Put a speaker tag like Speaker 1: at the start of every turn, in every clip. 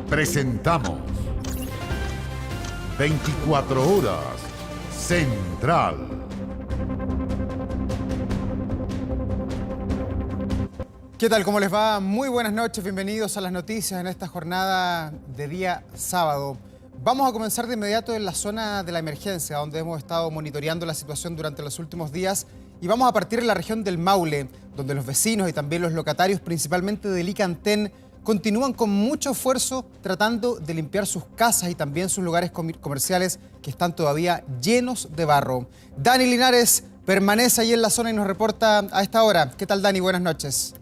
Speaker 1: Presentamos 24 horas Central.
Speaker 2: ¿Qué tal? ¿Cómo les va? Muy buenas noches, bienvenidos a las noticias en esta jornada de día sábado. Vamos a comenzar de inmediato en la zona de la emergencia, donde hemos estado monitoreando la situación durante los últimos días, y vamos a partir en la región del Maule, donde los vecinos y también los locatarios, principalmente de Licantén, continúan con mucho esfuerzo tratando de limpiar sus casas y también sus lugares comerciales que están todavía llenos de barro. Dani Linares permanece ahí en la zona y nos reporta a esta hora. ¿Qué tal, Dani? Buenas noches.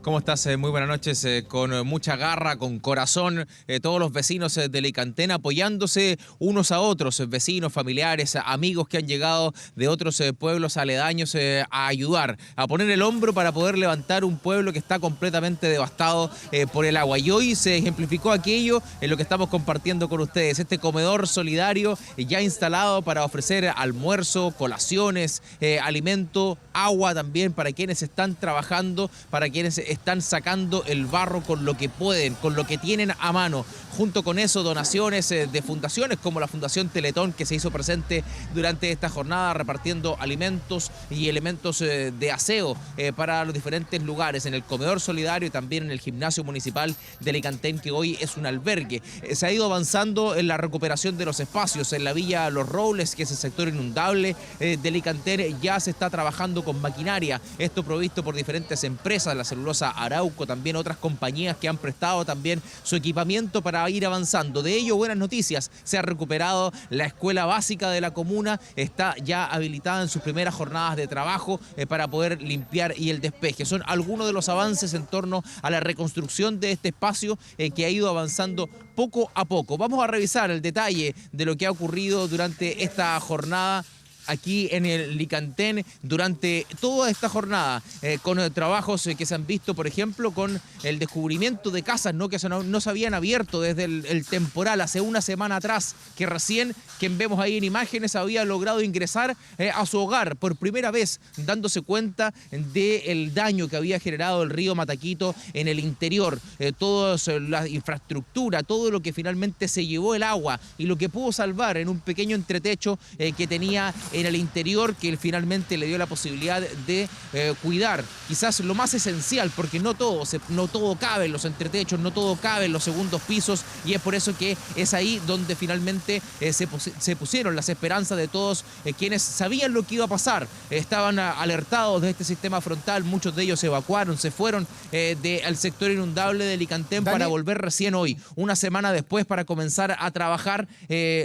Speaker 3: ¿Cómo estás? Muy buenas noches. Con mucha garra, con corazón, todos los vecinos de Licantén apoyándose unos a otros, vecinos, familiares, amigos que han llegado de otros pueblos aledaños a ayudar, a poner el hombro para poder levantar un pueblo que está completamente devastado por el agua. Y hoy se ejemplificó aquello en lo que estamos compartiendo con ustedes, este comedor solidario ya instalado para ofrecer almuerzo, colaciones, alimento, agua también para quienes están trabajando, para quienes están sacando el barro con lo que pueden, con lo que tienen a mano. Junto con eso, donaciones de fundaciones como la Fundación Teletón, que se hizo presente durante esta jornada repartiendo alimentos y elementos de aseo para los diferentes lugares, en el comedor solidario y también en el gimnasio municipal de Licantén, que hoy es un albergue. Se ha ido avanzando en la recuperación de los espacios. En la Villa Los Robles, que es el sector inundable de Licantén, ya se está trabajando con maquinaria, esto provisto por diferentes empresas, la celulosa Arauco, también otras compañías que han prestado también su equipamiento para ir avanzando. De ello, buenas noticias, se ha recuperado la escuela básica de la comuna, está ya habilitada en sus primeras jornadas de trabajo para poder limpiar y el despeje. Son algunos de los avances en torno a la reconstrucción de este espacio que ha ido avanzando poco a poco. Vamos a revisar el detalle de lo que ha ocurrido durante esta jornada aquí en el Licantén durante toda esta jornada, con trabajos que se han visto, por ejemplo, con el descubrimiento de casas que no se habían abierto desde el temporal hace una semana atrás, que recién, quien vemos ahí en imágenes, había logrado ingresar a su hogar por primera vez, dándose cuenta del daño que había generado el río Mataquito en el interior, toda la infraestructura, todo lo que finalmente se llevó el agua y lo que pudo salvar en un pequeño entretecho que tenía en el interior, que finalmente le dio la posibilidad de cuidar quizás lo más esencial, porque no todo cabe en los entretechos, no todo cabe en los segundos pisos, y es por eso que es ahí donde finalmente se pusieron las esperanzas de todos quienes sabían lo que iba a pasar, estaban alertados de este sistema frontal, muchos de ellos se evacuaron, se fueron del sector inundable de Licantén para volver recién hoy, una semana después, para comenzar a trabajar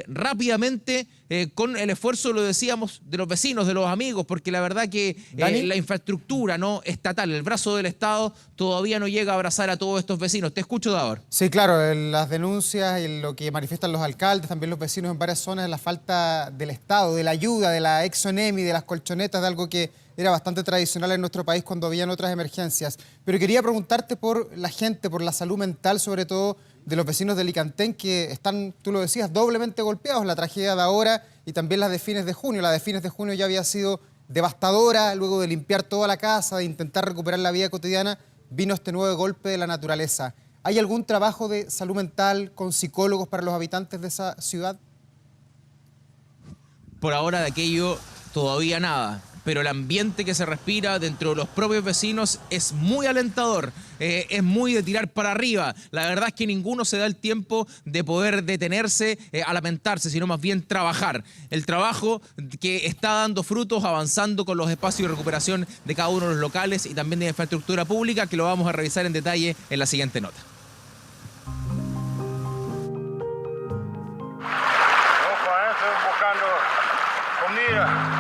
Speaker 3: rápidamente con el esfuerzo, lo decíamos, de los vecinos, de los amigos, porque la verdad que la infraestructura estatal, el brazo del Estado, todavía no llega a abrazar a todos estos vecinos. Te escucho, Davor.
Speaker 2: Sí, claro, las denuncias y lo que manifiestan los alcaldes, también los vecinos en varias zonas, es la falta del Estado, de la ayuda, de la Exonemi, de las colchonetas, de algo que era bastante tradicional en nuestro país cuando habían otras emergencias. Pero quería preguntarte por la gente, por la salud mental, sobre todo de los vecinos de Licantén, que están, tú lo decías, doblemente golpeados. La tragedia de ahora y también las de fines de junio. La de fines de junio ya había sido devastadora, luego de limpiar toda la casa, de intentar recuperar la vida cotidiana, vino este nuevo golpe de la naturaleza. ¿Hay algún trabajo de salud mental con psicólogos para los habitantes de esa ciudad?
Speaker 3: Por ahora de aquello todavía nada, pero el ambiente que se respira dentro de los propios vecinos es muy alentador, es muy de tirar para arriba. La verdad es que ninguno se da el tiempo de poder detenerse a lamentarse, sino más bien trabajar. El trabajo que está dando frutos, avanzando con los espacios de recuperación de cada uno de los locales y también de infraestructura pública, que lo vamos a revisar en detalle en la siguiente nota.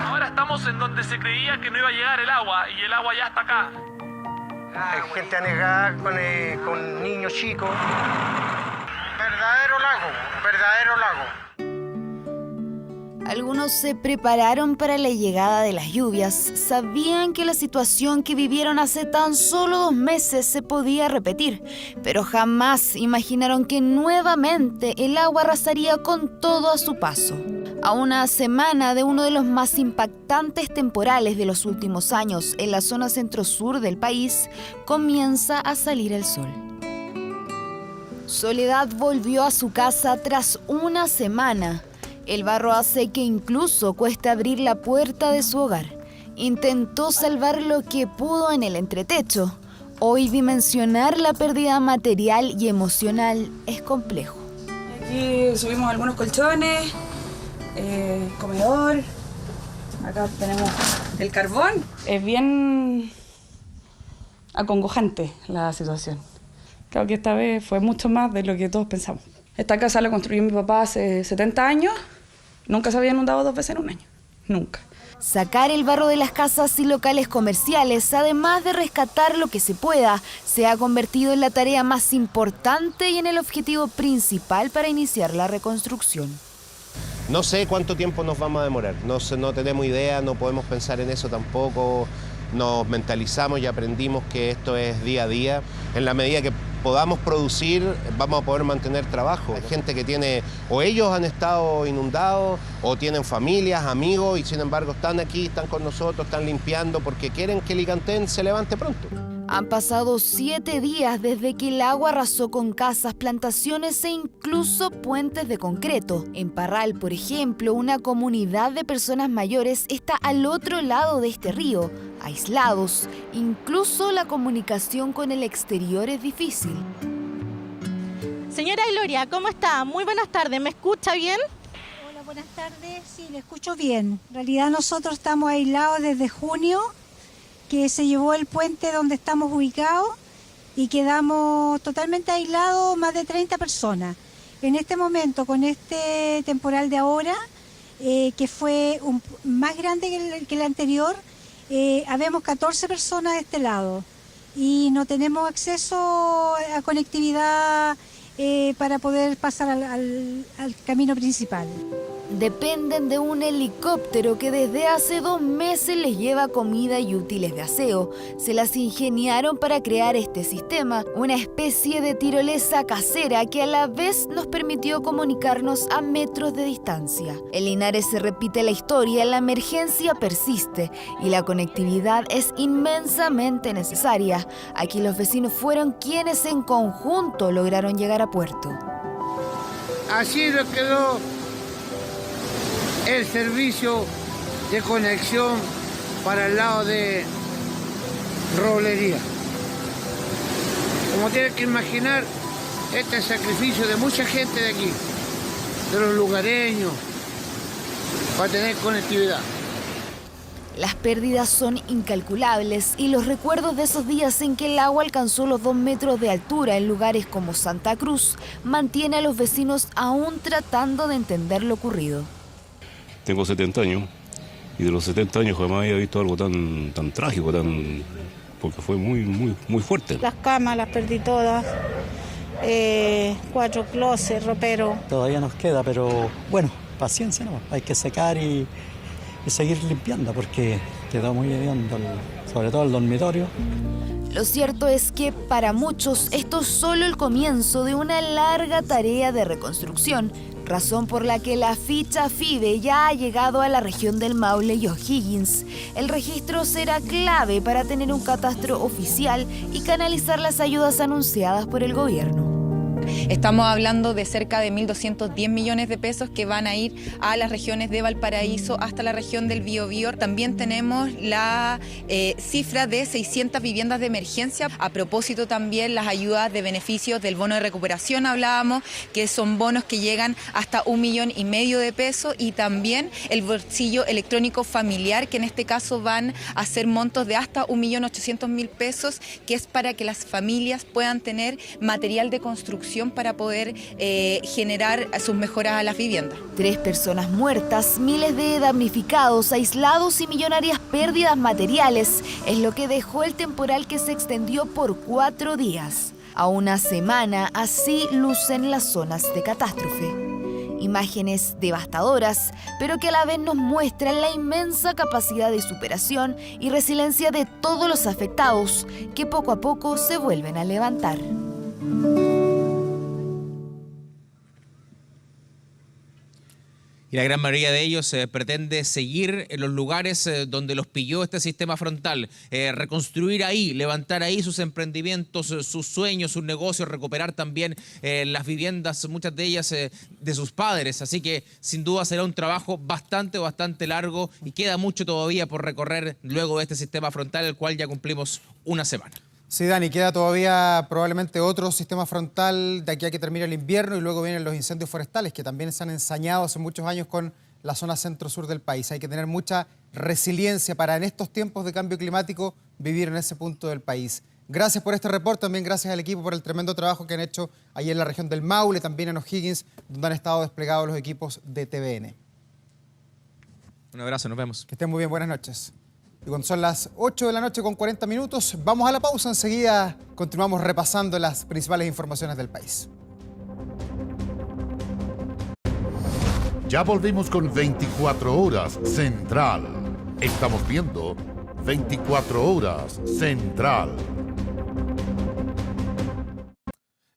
Speaker 4: Ahora estamos en donde se creía que no iba a llegar el agua y el agua ya está acá.
Speaker 5: Hay gente anegada con niños chicos. Verdadero lago.
Speaker 6: Algunos se prepararon para la llegada de las lluvias, sabían que la situación que vivieron hace tan solo 2 meses se podía repetir, pero jamás imaginaron que nuevamente el agua arrasaría con todo a su paso. A una semana de uno de los más impactantes temporales de los últimos años en la zona centro-sur del país, comienza a salir el sol. Soledad volvió a su casa tras una semana. El barro hace que incluso cueste abrir la puerta de su hogar. Intentó salvar lo que pudo en el entretecho. Hoy dimensionar la pérdida material y emocional es complejo.
Speaker 7: Aquí subimos algunos colchones, comedor, acá tenemos el carbón. Es bien acongojante la situación. Creo que esta vez fue mucho más de lo que todos pensamos. Esta casa la construyó mi papá hace 70 años, nunca se había inundado 2 veces en un año, nunca.
Speaker 6: Sacar el barro de las casas y locales comerciales, además de rescatar lo que se pueda, se ha convertido en la tarea más importante y en el objetivo principal para iniciar la reconstrucción.
Speaker 8: No sé cuánto tiempo nos vamos a demorar, no tenemos idea, no podemos pensar en eso tampoco. Nos mentalizamos y aprendimos que esto es día a día. En la medida que podamos producir, vamos a poder mantener trabajo. Hay gente que tiene, o ellos han estado inundados, o tienen familias, amigos, y sin embargo están aquí, están con nosotros, están limpiando porque quieren que Licantén se levante pronto.
Speaker 6: Han pasado 7 días desde que el agua arrasó con casas, plantaciones e incluso puentes de concreto. En Parral, por ejemplo, una comunidad de personas mayores está al otro lado de este río, aislados. Incluso la comunicación con el exterior es difícil.
Speaker 9: Señora Gloria, ¿cómo está? Muy buenas tardes, ¿me escucha bien?
Speaker 10: Hola, buenas tardes, sí, le escucho bien. En realidad nosotros estamos aislados desde junio, que se llevó el puente donde estamos ubicados y quedamos totalmente aislados, más de 30 personas. En este momento, con este temporal de ahora, que fue más grande que el anterior, habemos 14 personas de este lado y no tenemos acceso a conectividad para poder pasar al camino principal.
Speaker 6: Dependen de un helicóptero que desde hace 2 meses les lleva comida y útiles de aseo. Se las ingeniaron para crear este sistema, una especie de tirolesa casera que a la vez nos permitió comunicarnos a metros de distancia. En Linares se repite la historia, la emergencia persiste y la conectividad es inmensamente necesaria. Aquí los vecinos fueron quienes en conjunto lograron llegar a puerto.
Speaker 11: Así nos quedó el servicio de conexión para el lado de Roblería. Como tienen que imaginar, este sacrificio de mucha gente de aquí, de los lugareños, para tener conectividad.
Speaker 6: Las pérdidas son incalculables y los recuerdos de esos días en que el agua alcanzó los 2 metros de altura en lugares como Santa Cruz mantiene a los vecinos aún tratando de entender lo ocurrido.
Speaker 12: Tengo 70 años y de los 70 años jamás había visto algo tan trágico, porque fue muy fuerte.
Speaker 13: Las camas las perdí todas, 4 closets, ropero.
Speaker 14: Todavía nos queda, pero bueno, paciencia, ¿no? Hay que secar y seguir limpiando porque quedó muy hediondo, sobre todo el dormitorio.
Speaker 6: Lo cierto es que para muchos esto es solo el comienzo de una larga tarea de reconstrucción, razón por la que la ficha FIDE ya ha llegado a la región del Maule y O'Higgins. El registro será clave para tener un catastro oficial y canalizar las ayudas anunciadas por el gobierno.
Speaker 15: Estamos hablando de cerca de 1.210 millones de pesos que van a ir a las regiones de Valparaíso hasta la región del Biobío. También tenemos la cifra de 600 viviendas de emergencia. A propósito también las ayudas de beneficios del bono de recuperación hablábamos, que son bonos que llegan hasta 1,5 millones de pesos, y también el bolsillo electrónico familiar, que en este caso van a ser montos de hasta 1.800.000 pesos, que es para que las familias puedan tener material de construcción para poder generar sus mejoras a las viviendas.
Speaker 6: 3 personas muertas, miles de damnificados, aislados y millonarias pérdidas materiales es lo que dejó el temporal que se extendió por 4 días. A una semana, así lucen las zonas de catástrofe. Imágenes devastadoras, pero que a la vez nos muestran la inmensa capacidad de superación y resiliencia de todos los afectados, que poco a poco se vuelven a levantar.
Speaker 3: Y la gran mayoría de ellos pretende seguir en los lugares donde los pilló este sistema frontal, reconstruir ahí, levantar ahí sus emprendimientos, sus sueños, sus negocios, recuperar también las viviendas, muchas de ellas de sus padres. Así que sin duda será un trabajo bastante largo y queda mucho todavía por recorrer luego de este sistema frontal, el cual ya cumplimos una semana.
Speaker 2: Sí, Dani, queda todavía probablemente otro sistema frontal de aquí a que termine el invierno y luego vienen los incendios forestales que también se han ensañado hace muchos años con la zona centro-sur del país. Hay que tener mucha resiliencia para en estos tiempos de cambio climático vivir en ese punto del país. Gracias por este reporte, también gracias al equipo por el tremendo trabajo que han hecho ahí en la región del Maule, también en O'Higgins, donde han estado desplegados los equipos de TVN.
Speaker 3: Un abrazo, nos vemos.
Speaker 2: Que estén muy bien, buenas noches. Y cuando son las 8 de la noche con 40 minutos, vamos a la pausa. Enseguida continuamos repasando las principales informaciones del país.
Speaker 1: Ya volvimos con 24 horas Central. Estamos viendo 24 horas Central.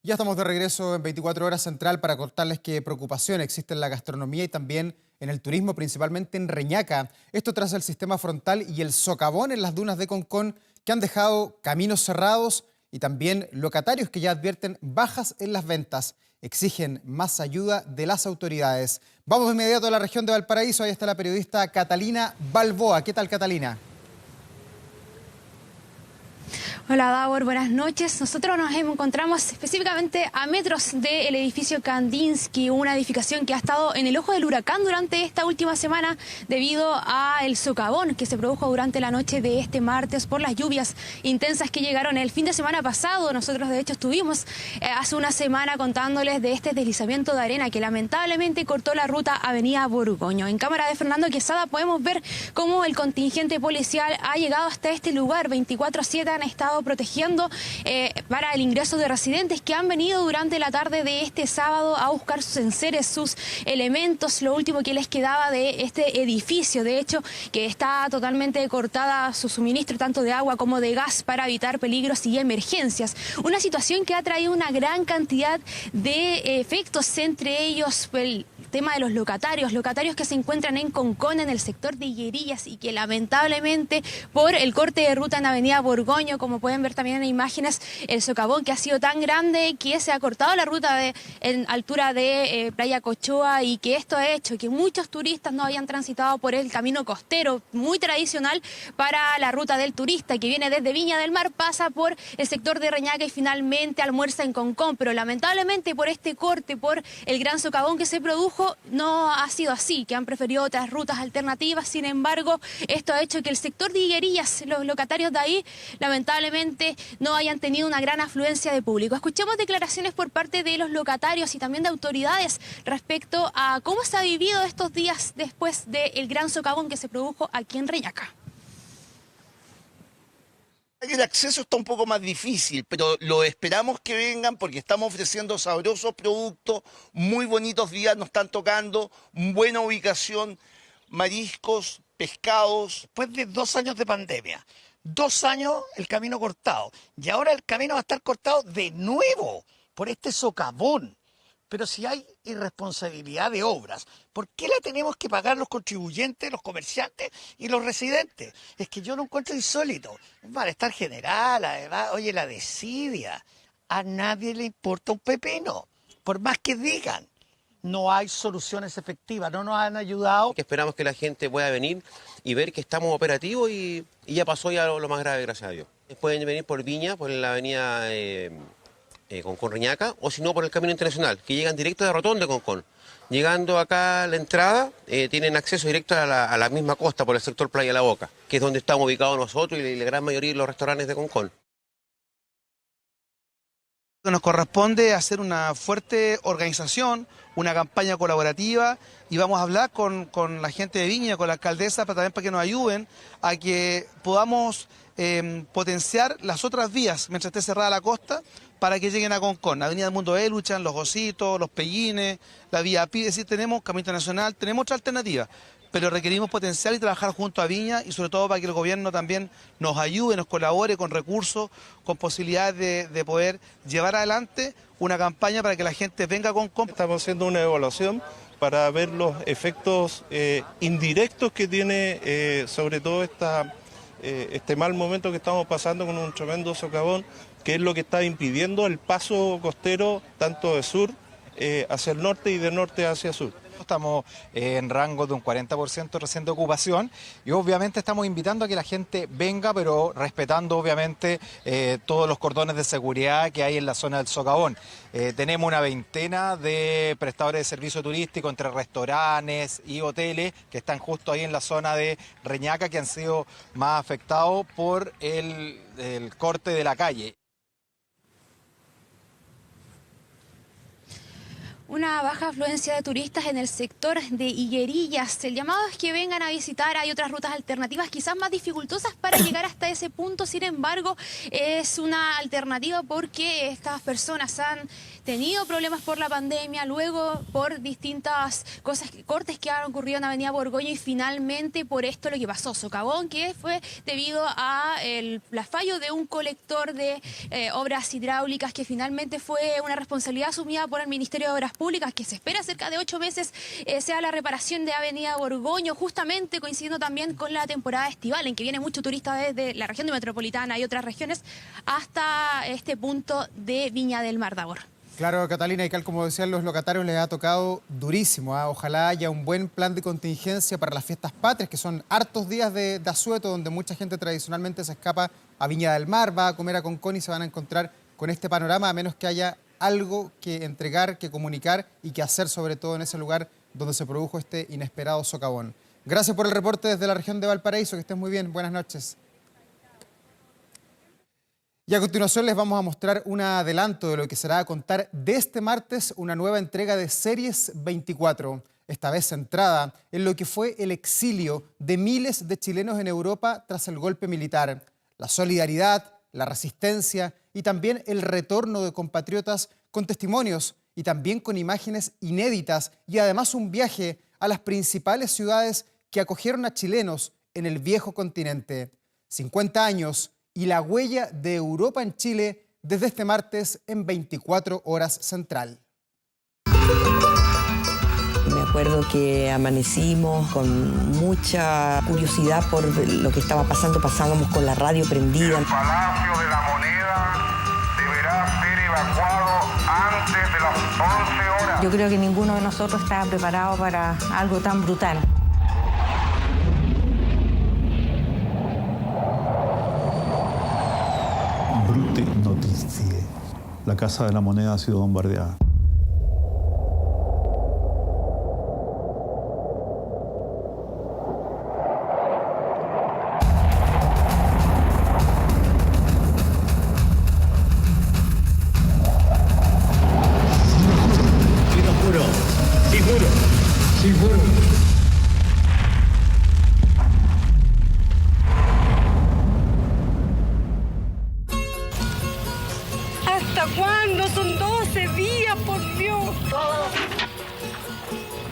Speaker 2: Ya estamos de regreso en 24 horas Central para contarles qué preocupación existe en la gastronomía y también en el turismo, principalmente en Reñaca. Esto tras el sistema frontal y el socavón en las dunas de Concón, que han dejado caminos cerrados y también locatarios que ya advierten bajas en las ventas. Exigen más ayuda de las autoridades. Vamos de inmediato a la región de Valparaíso. Ahí está la periodista Catalina Balboa. ¿Qué tal, Catalina?
Speaker 16: Hola Davor, buenas noches. Nosotros nos encontramos específicamente a metros del edificio Kandinsky, una edificación que ha estado en el ojo del huracán durante esta última semana debido al socavón que se produjo durante la noche de este martes por las lluvias intensas que llegaron el fin de semana pasado. Nosotros de hecho estuvimos hace una semana contándoles de este deslizamiento de arena que lamentablemente cortó la ruta Avenida Borgoño. En cámara de Fernando Quesada podemos ver cómo el contingente policial ha llegado hasta este lugar. 24/7 han estado protegiendo para el ingreso de residentes que han venido durante la tarde de este sábado a buscar sus enseres, sus elementos, lo último que les quedaba de este edificio. De hecho, que está totalmente cortada su suministro tanto de agua como de gas para evitar peligros y emergencias. Una situación que ha traído una gran cantidad de efectos, entre ellos el tema de los locatarios que se encuentran en Concón, en el sector de Higuerillas, y que lamentablemente por el corte de ruta en Avenida Borgoño, como pueden ver también en imágenes, el socavón que ha sido tan grande que se ha cortado la ruta en altura de Playa Cochoa, y que esto ha hecho que muchos turistas no hayan transitado por el camino costero, muy tradicional para la ruta del turista, que viene desde Viña del Mar, pasa por el sector de Reñaca y finalmente almuerza en Concón. Pero lamentablemente por este corte, por el gran socavón que se produjo, no ha sido así, que han preferido otras rutas alternativas. Sin embargo, esto ha hecho que el sector de Higuerillas, los locatarios de ahí, lamentablemente no hayan tenido una gran afluencia de público. Escuchemos declaraciones por parte de los locatarios y también de autoridades respecto a cómo se ha vivido estos días después del gran socavón que se produjo aquí en Reñaca.
Speaker 17: El acceso está un poco más difícil, pero lo esperamos que vengan porque estamos ofreciendo sabrosos productos, muy bonitos días nos están tocando, buena ubicación, mariscos, pescados.
Speaker 18: Después de 2 años de pandemia, 2 años el camino cortado, y ahora el camino va a estar cortado de nuevo por este socavón. Pero si hay irresponsabilidad de obras, ¿por qué la tenemos que pagar los contribuyentes, los comerciantes y los residentes? Es que yo lo encuentro insólito. Un malestar general, además, oye, la desidia. A nadie le importa un pepino, por más que digan. No hay soluciones efectivas, no nos han ayudado.
Speaker 19: Esperamos que la gente pueda venir y ver que estamos operativos y ya pasó ya lo más grave, gracias a Dios. Pueden venir por Viña, por la avenida Concón Reñaca, o si no por el Camino Internacional, que llegan directo de Rotón de Concón. Llegando acá a la entrada, tienen acceso directo a la misma costa por el sector Playa La Boca, que es donde estamos ubicados nosotros y la gran mayoría de los restaurantes de Concón.
Speaker 20: Nos corresponde hacer una fuerte organización, una campaña colaborativa, y vamos a hablar con la gente de Viña, con la alcaldesa, también para que nos ayuden a que podamos potenciar las otras vías mientras esté cerrada la costa, para que lleguen a Concón, Avenida del Mundo Eluchan, Los Ositos, Los Pellines, la Vía Pi. Es decir, tenemos Camino Internacional, tenemos otra alternativa, pero requerimos potenciar y trabajar junto a Viña y sobre todo para que el gobierno también nos ayude, nos colabore con recursos, con posibilidades de poder llevar adelante una campaña para que la gente venga con compras.
Speaker 21: Estamos haciendo una evaluación para ver los efectos indirectos que tiene sobre todo este mal momento que estamos pasando con un tremendo socavón, que es lo que está impidiendo el paso costero tanto de sur hacia el norte y de norte hacia sur.
Speaker 22: Estamos en rango de un 40% recién de ocupación y obviamente estamos invitando a que la gente venga, pero respetando obviamente todos los cordones de seguridad que hay en la zona del socavón. Tenemos una veintena de prestadores de servicio turístico entre restaurantes y hoteles que están justo ahí en la zona de Reñaca, que han sido más afectados por el corte de la calle.
Speaker 16: Una baja afluencia de turistas en el sector de Higuerillas. El llamado es que vengan a visitar. Hay otras rutas alternativas quizás más dificultosas para llegar hasta ese punto. Sin embargo, es una alternativa porque estas personas han tenido problemas por la pandemia, luego por distintas cortes que han ocurrido en Avenida Borgoño y finalmente por esto lo que pasó, socavón, que fue debido a el fallo de un colector de obras hidráulicas que finalmente fue una responsabilidad asumida por el Ministerio de Obras Públicas, que se espera cerca de 8 meses sea la reparación de Avenida Borgoño, justamente coincidiendo también con la temporada estival en que viene mucho turista desde la región de Metropolitana y otras regiones hasta este punto de Viña del Mar, Davor.
Speaker 2: Claro, Catalina, y como decían los locatarios, les ha tocado durísimo. Ojalá haya un buen plan de contingencia para las fiestas patrias, que son hartos días de asueto, donde mucha gente tradicionalmente se escapa a Viña del Mar, va a comer a Concón y se van a encontrar con este panorama, a menos que haya algo que entregar, que comunicar y que hacer, sobre todo en ese lugar donde se produjo este inesperado socavón. Gracias por el reporte desde la región de Valparaíso, que estés muy bien, buenas noches. Y a continuación les vamos a mostrar un adelanto de lo que será a contar de este martes una nueva entrega de Series 24, esta vez centrada en lo que fue el exilio de miles de chilenos en Europa tras el golpe militar, la solidaridad, la resistencia y también el retorno de compatriotas con testimonios y también con imágenes inéditas y además un viaje a las principales ciudades que acogieron a chilenos en el viejo continente. 50 años y la huella de Europa en Chile desde este martes en 24 Horas Central.
Speaker 23: Me acuerdo que amanecimos con mucha curiosidad por lo que estaba pasando. Pasábamos con la radio prendida.
Speaker 24: El Palacio de la Moneda deberá ser evacuado antes de las 11 horas.
Speaker 13: Yo creo que ninguno de nosotros estaba preparado para algo tan brutal.
Speaker 25: Brute notizie. La Casa de la Moneda ha sido bombardeada.
Speaker 26: ¿Hasta cuándo? Son 12 días, por Dios.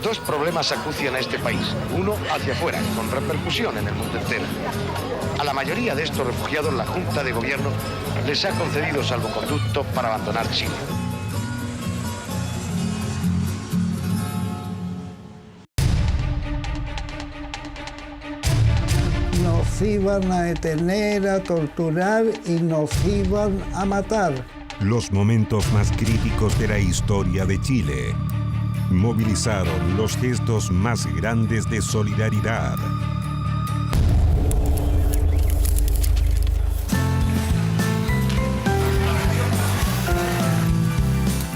Speaker 27: Dos problemas acucian a este país, uno hacia afuera, con repercusión en el mundo entero. A la mayoría de estos refugiados la Junta de Gobierno les ha concedido salvoconducto para abandonar Chile.
Speaker 28: Nos iban a detener, a torturar y nos iban a matar.
Speaker 29: Los momentos más críticos de la historia de Chile movilizaron los gestos más grandes de solidaridad.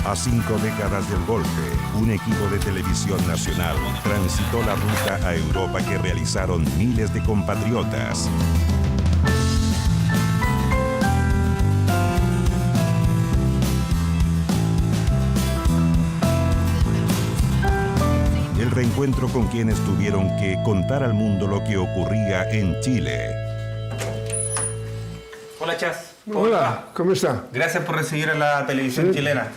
Speaker 29: A 5 décadas del golpe, un equipo de televisión nacional transitó la ruta a Europa que realizaron miles de compatriotas. El reencuentro con quienes tuvieron que contar al mundo lo que ocurría en Chile.
Speaker 30: Hola, Chas.
Speaker 28: Hola, ¿cómo está?
Speaker 30: Gracias por recibir a la televisión chilena.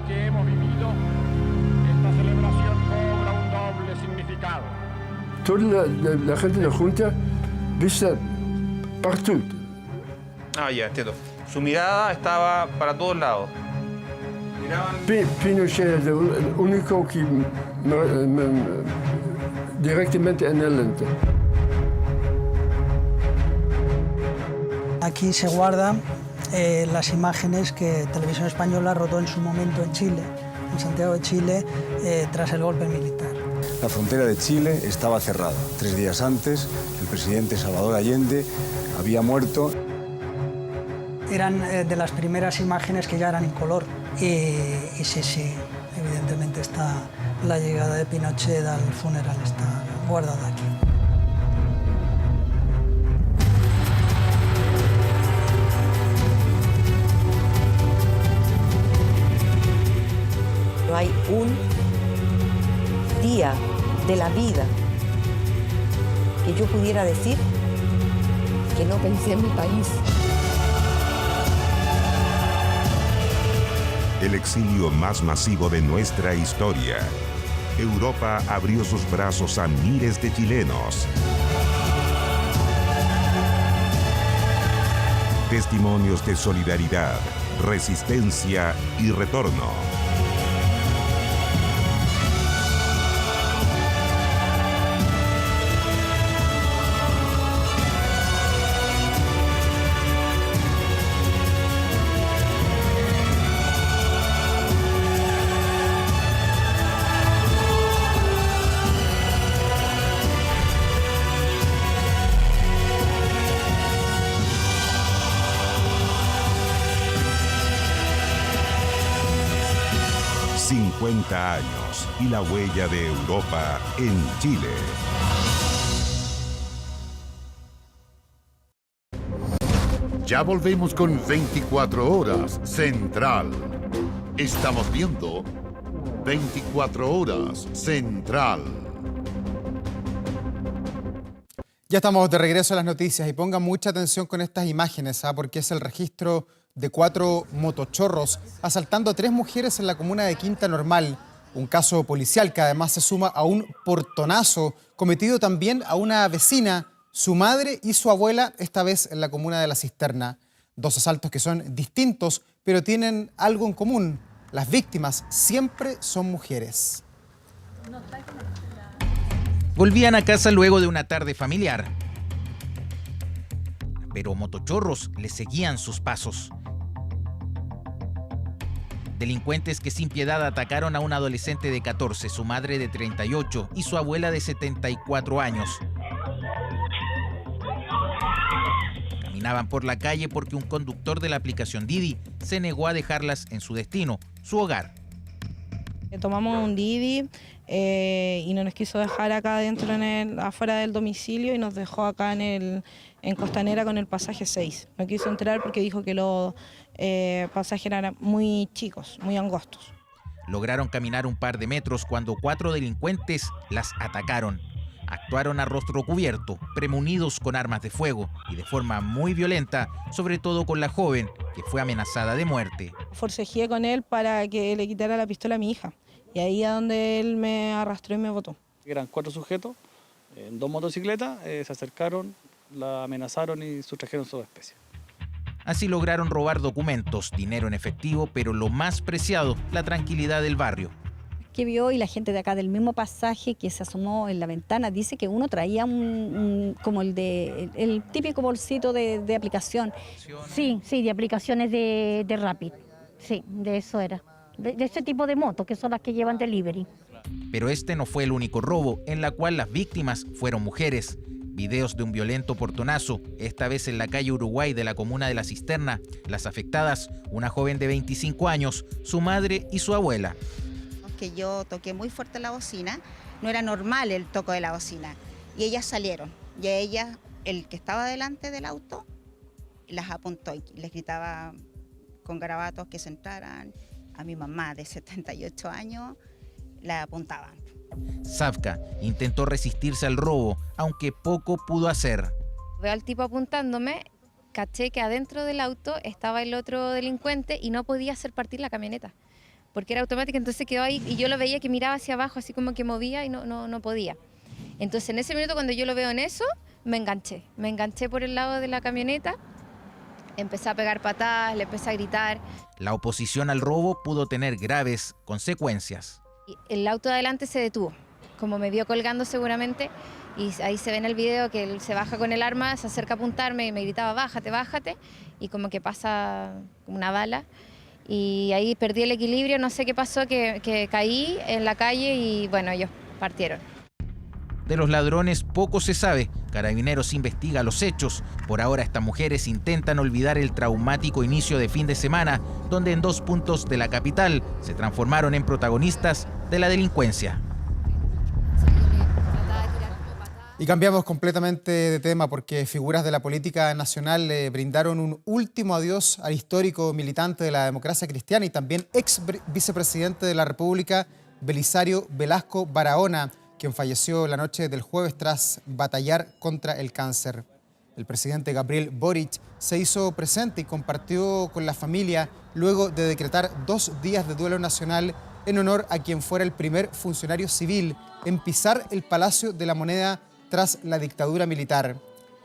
Speaker 4: Que hemos vivido, esta celebración cobra un doble significado.
Speaker 5: toda la gente de la Junta vista partout.
Speaker 30: Ah, ya, entiendo. Su mirada estaba para todos lados.
Speaker 5: Pinochet es el único que directamente en el lente.
Speaker 6: Aquí se guardan las imágenes que Televisión Española rodó en su momento en Chile, en Santiago de Chile, tras el golpe militar.
Speaker 7: La frontera de Chile estaba cerrada. 3 días antes, el presidente Salvador Allende había muerto.
Speaker 6: Eran de las primeras imágenes que ya eran en color. Y sí, evidentemente está la llegada de Pinochet al funeral, está guardada aquí.
Speaker 23: No hay un día de la vida que yo pudiera decir que no pensé en mi país.
Speaker 29: El exilio más masivo de nuestra historia. Europa abrió sus brazos a miles de chilenos. Testimonios de solidaridad, resistencia y retorno. Años y la huella de Europa en Chile.
Speaker 1: Ya volvemos con 24 horas Central. Estamos viendo 24 horas Central.
Speaker 2: Ya estamos de regreso a las noticias y pongan mucha atención con estas imágenes, porque es el registro de 4 motochorros asaltando a 3 mujeres en la comuna de Quinta Normal. Un caso policial que además se suma a un portonazo cometido también a una vecina, su madre y su abuela, esta vez en la comuna de La Cisterna. 2 asaltos que son distintos, pero tienen algo en común. Las víctimas siempre son mujeres.
Speaker 8: Volvían a casa luego de una tarde familiar, pero motochorros les seguían sus pasos. Delincuentes que sin piedad atacaron a un adolescente de 14, su madre de 38 y su abuela de 74 años. Caminaban por la calle porque un conductor de la aplicación Didi se negó a dejarlas en su destino, su hogar.
Speaker 9: Tomamos un Didi y no nos quiso dejar acá adentro, afuera del domicilio, y nos dejó acá en Costanera con el pasaje 6. No quiso entrar porque dijo que los pasajes eran muy chicos, muy angostos.
Speaker 8: Lograron caminar un par de metros cuando 4 delincuentes las atacaron. Actuaron a rostro cubierto, premunidos con armas de fuego y de forma muy violenta, sobre todo con la joven, que fue amenazada de muerte.
Speaker 9: Forcejeé con él para que le quitara la pistola a mi hija, y ahí es donde él me arrastró y me botó.
Speaker 5: Eran 4 sujetos en 2 motocicletas, se acercaron, la amenazaron y sustrajeron su especie.
Speaker 8: Así lograron robar documentos, dinero en efectivo, pero lo más preciado, la tranquilidad del barrio.
Speaker 10: Que vio, y la gente de acá del mismo pasaje que se asomó en la ventana dice que uno traía como el típico bolsito de aplicación.
Speaker 11: Sí, de aplicaciones de Rapid. Sí, de eso era. De ese tipo de motos que son las que llevan delivery.
Speaker 8: Pero este no fue el único robo en la cual las víctimas fueron mujeres. Videos de un violento portonazo, esta vez en la calle Uruguay de la comuna de La Cisterna. Las afectadas, una joven de 25 años, su madre y su abuela.
Speaker 12: Que yo toqué muy fuerte la bocina, no era normal el toco de la bocina, y ellas salieron, y a ellas, el que estaba delante del auto, las apuntó y les gritaba con garabatos que se entraran. A mi mamá de 78 años la apuntaban.
Speaker 8: Savka intentó resistirse al robo, aunque poco pudo hacer.
Speaker 14: Veo al tipo apuntándome, caché que adentro del auto estaba el otro delincuente y no podía hacer partir la camioneta, porque era automática, entonces quedó ahí y yo lo veía que miraba hacia abajo, así como que movía y no podía. Entonces en ese minuto cuando yo lo veo en eso, me enganché por el lado de la camioneta, empecé a pegar patadas, le empecé a gritar.
Speaker 8: La oposición al robo pudo tener graves consecuencias.
Speaker 14: El auto de adelante se detuvo, como me vio colgando seguramente, y ahí se ve en el video que él se baja con el arma, se acerca a apuntarme y me gritaba bájate, bájate, y como que pasa una bala. Y ahí perdí el equilibrio, no sé qué pasó, que caí en la calle y bueno, ellos partieron.
Speaker 8: De los ladrones poco se sabe. Carabineros investiga los hechos. Por ahora estas mujeres intentan olvidar el traumático inicio de fin de semana, donde en 2 puntos de la capital se transformaron en protagonistas de la delincuencia.
Speaker 2: Y cambiamos completamente de tema porque figuras de la política nacional le brindaron un último adiós al histórico militante de la democracia cristiana y también ex vicepresidente de la República, Belisario Velasco Barahona, quien falleció la noche del jueves tras batallar contra el cáncer. El presidente Gabriel Boric se hizo presente y compartió con la familia luego de decretar 2 días de duelo nacional en honor a quien fuera el primer funcionario civil en pisar el Palacio de la Moneda tras la dictadura militar.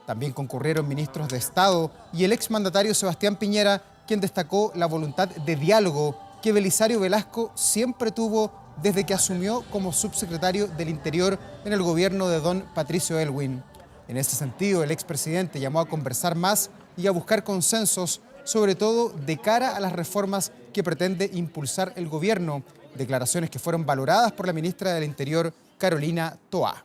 Speaker 2: También concurrieron ministros de Estado y el exmandatario Sebastián Piñera, quien destacó la voluntad de diálogo que Belisario Velasco siempre tuvo desde que asumió como subsecretario del Interior en el gobierno de don Patricio Aylwin. En ese sentido, el expresidente llamó a conversar más y a buscar consensos, sobre todo de cara a las reformas que pretende impulsar el gobierno, declaraciones que fueron valoradas por la ministra del Interior, Carolina Toá.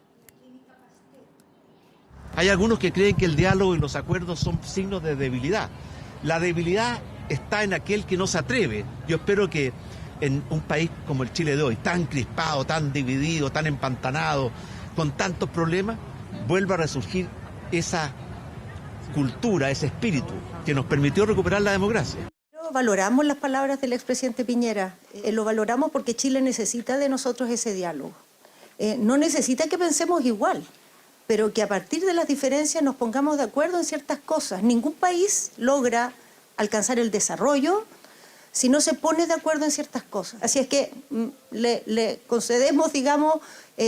Speaker 3: Hay algunos que creen que el diálogo y los acuerdos son signos de debilidad. La debilidad está en aquel que no se atreve. Yo espero que en un país como el Chile de hoy, tan crispado, tan dividido, tan empantanado, con tantos problemas, vuelva a resurgir esa cultura, ese espíritu que nos permitió recuperar la democracia.
Speaker 15: Valoramos las palabras del expresidente Piñera, lo valoramos porque Chile necesita de nosotros ese diálogo. No necesita que pensemos igual, pero que a partir de las diferencias nos pongamos de acuerdo en ciertas cosas. Ningún país logra alcanzar el desarrollo si no se pone de acuerdo en ciertas cosas. Así es que le concedemos, digamos,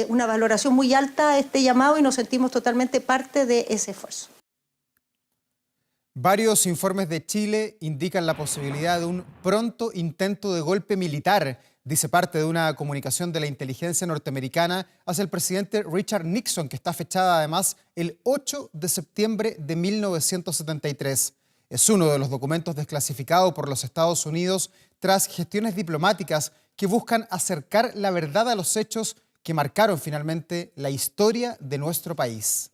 Speaker 15: una valoración muy alta a este llamado y nos sentimos totalmente parte de ese esfuerzo.
Speaker 2: Varios informes de Chile indican la posibilidad de un pronto intento de golpe militar, dice parte de una comunicación de la inteligencia norteamericana hacia el presidente Richard Nixon, que está fechada además el 8 de septiembre de 1973. Es uno de los documentos desclasificados por los Estados Unidos tras gestiones diplomáticas que buscan acercar la verdad a los hechos que marcaron finalmente la historia de nuestro país.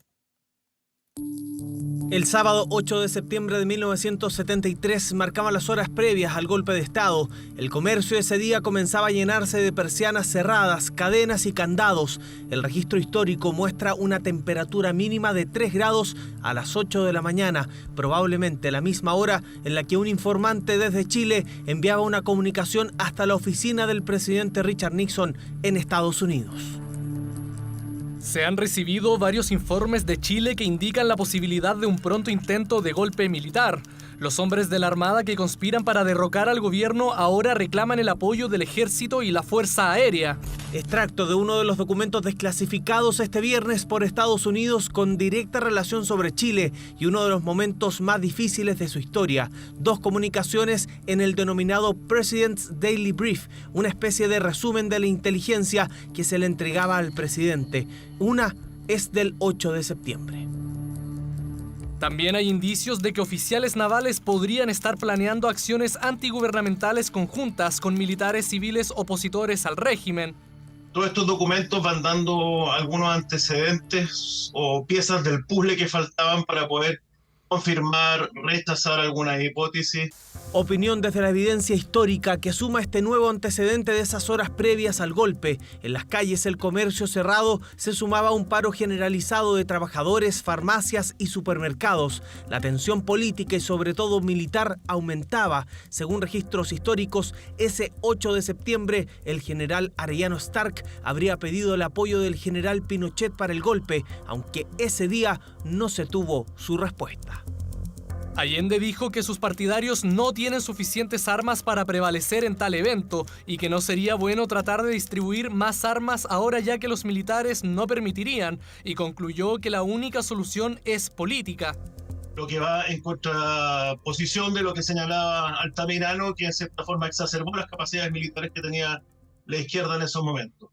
Speaker 16: El sábado 8 de septiembre de 1973 marcaba las horas previas al golpe de Estado. El comercio ese día comenzaba a llenarse de persianas cerradas, cadenas y candados. El registro histórico muestra una temperatura mínima de 3 grados a las 8 de la mañana, probablemente la misma hora en la que un informante desde Chile enviaba una comunicación hasta la oficina del presidente Richard Nixon en Estados Unidos.
Speaker 4: Se han recibido varios informes de Chile que indican la posibilidad de un pronto intento de golpe militar. Los hombres de la Armada que conspiran para derrocar al gobierno ahora reclaman el apoyo del Ejército y la Fuerza Aérea.
Speaker 16: Extracto de uno de los documentos desclasificados este viernes por Estados Unidos con directa relación sobre Chile y uno de los momentos más difíciles de su historia. 2 comunicaciones en el denominado President's Daily Brief, una especie de resumen de la inteligencia que se le entregaba al presidente. Una es del 8 de septiembre.
Speaker 4: También hay indicios de que oficiales navales podrían estar planeando acciones antigubernamentales conjuntas con militares civiles opositores al régimen.
Speaker 17: Todos estos documentos van dando algunos antecedentes o piezas del puzzle que faltaban para poder confirmar, rechazar algunas hipótesis.
Speaker 16: Opinión desde la evidencia histórica que suma este nuevo antecedente de esas horas previas al golpe. En las calles el comercio cerrado se sumaba a un paro generalizado de trabajadores, farmacias y supermercados. La tensión política y sobre todo militar aumentaba. Según registros históricos, ese 8 de septiembre el general Arellano Stark habría pedido el apoyo del general Pinochet para el golpe, aunque ese día no se tuvo su respuesta.
Speaker 4: Allende dijo que sus partidarios no tienen suficientes armas para prevalecer en tal evento y que no sería bueno tratar de distribuir más armas ahora ya que los militares no permitirían, y concluyó que la única solución es política.
Speaker 17: Lo que va en contraposición de lo que señalaba Altamirano, que en cierta forma exacerbó las capacidades militares que tenía la izquierda en esos momentos.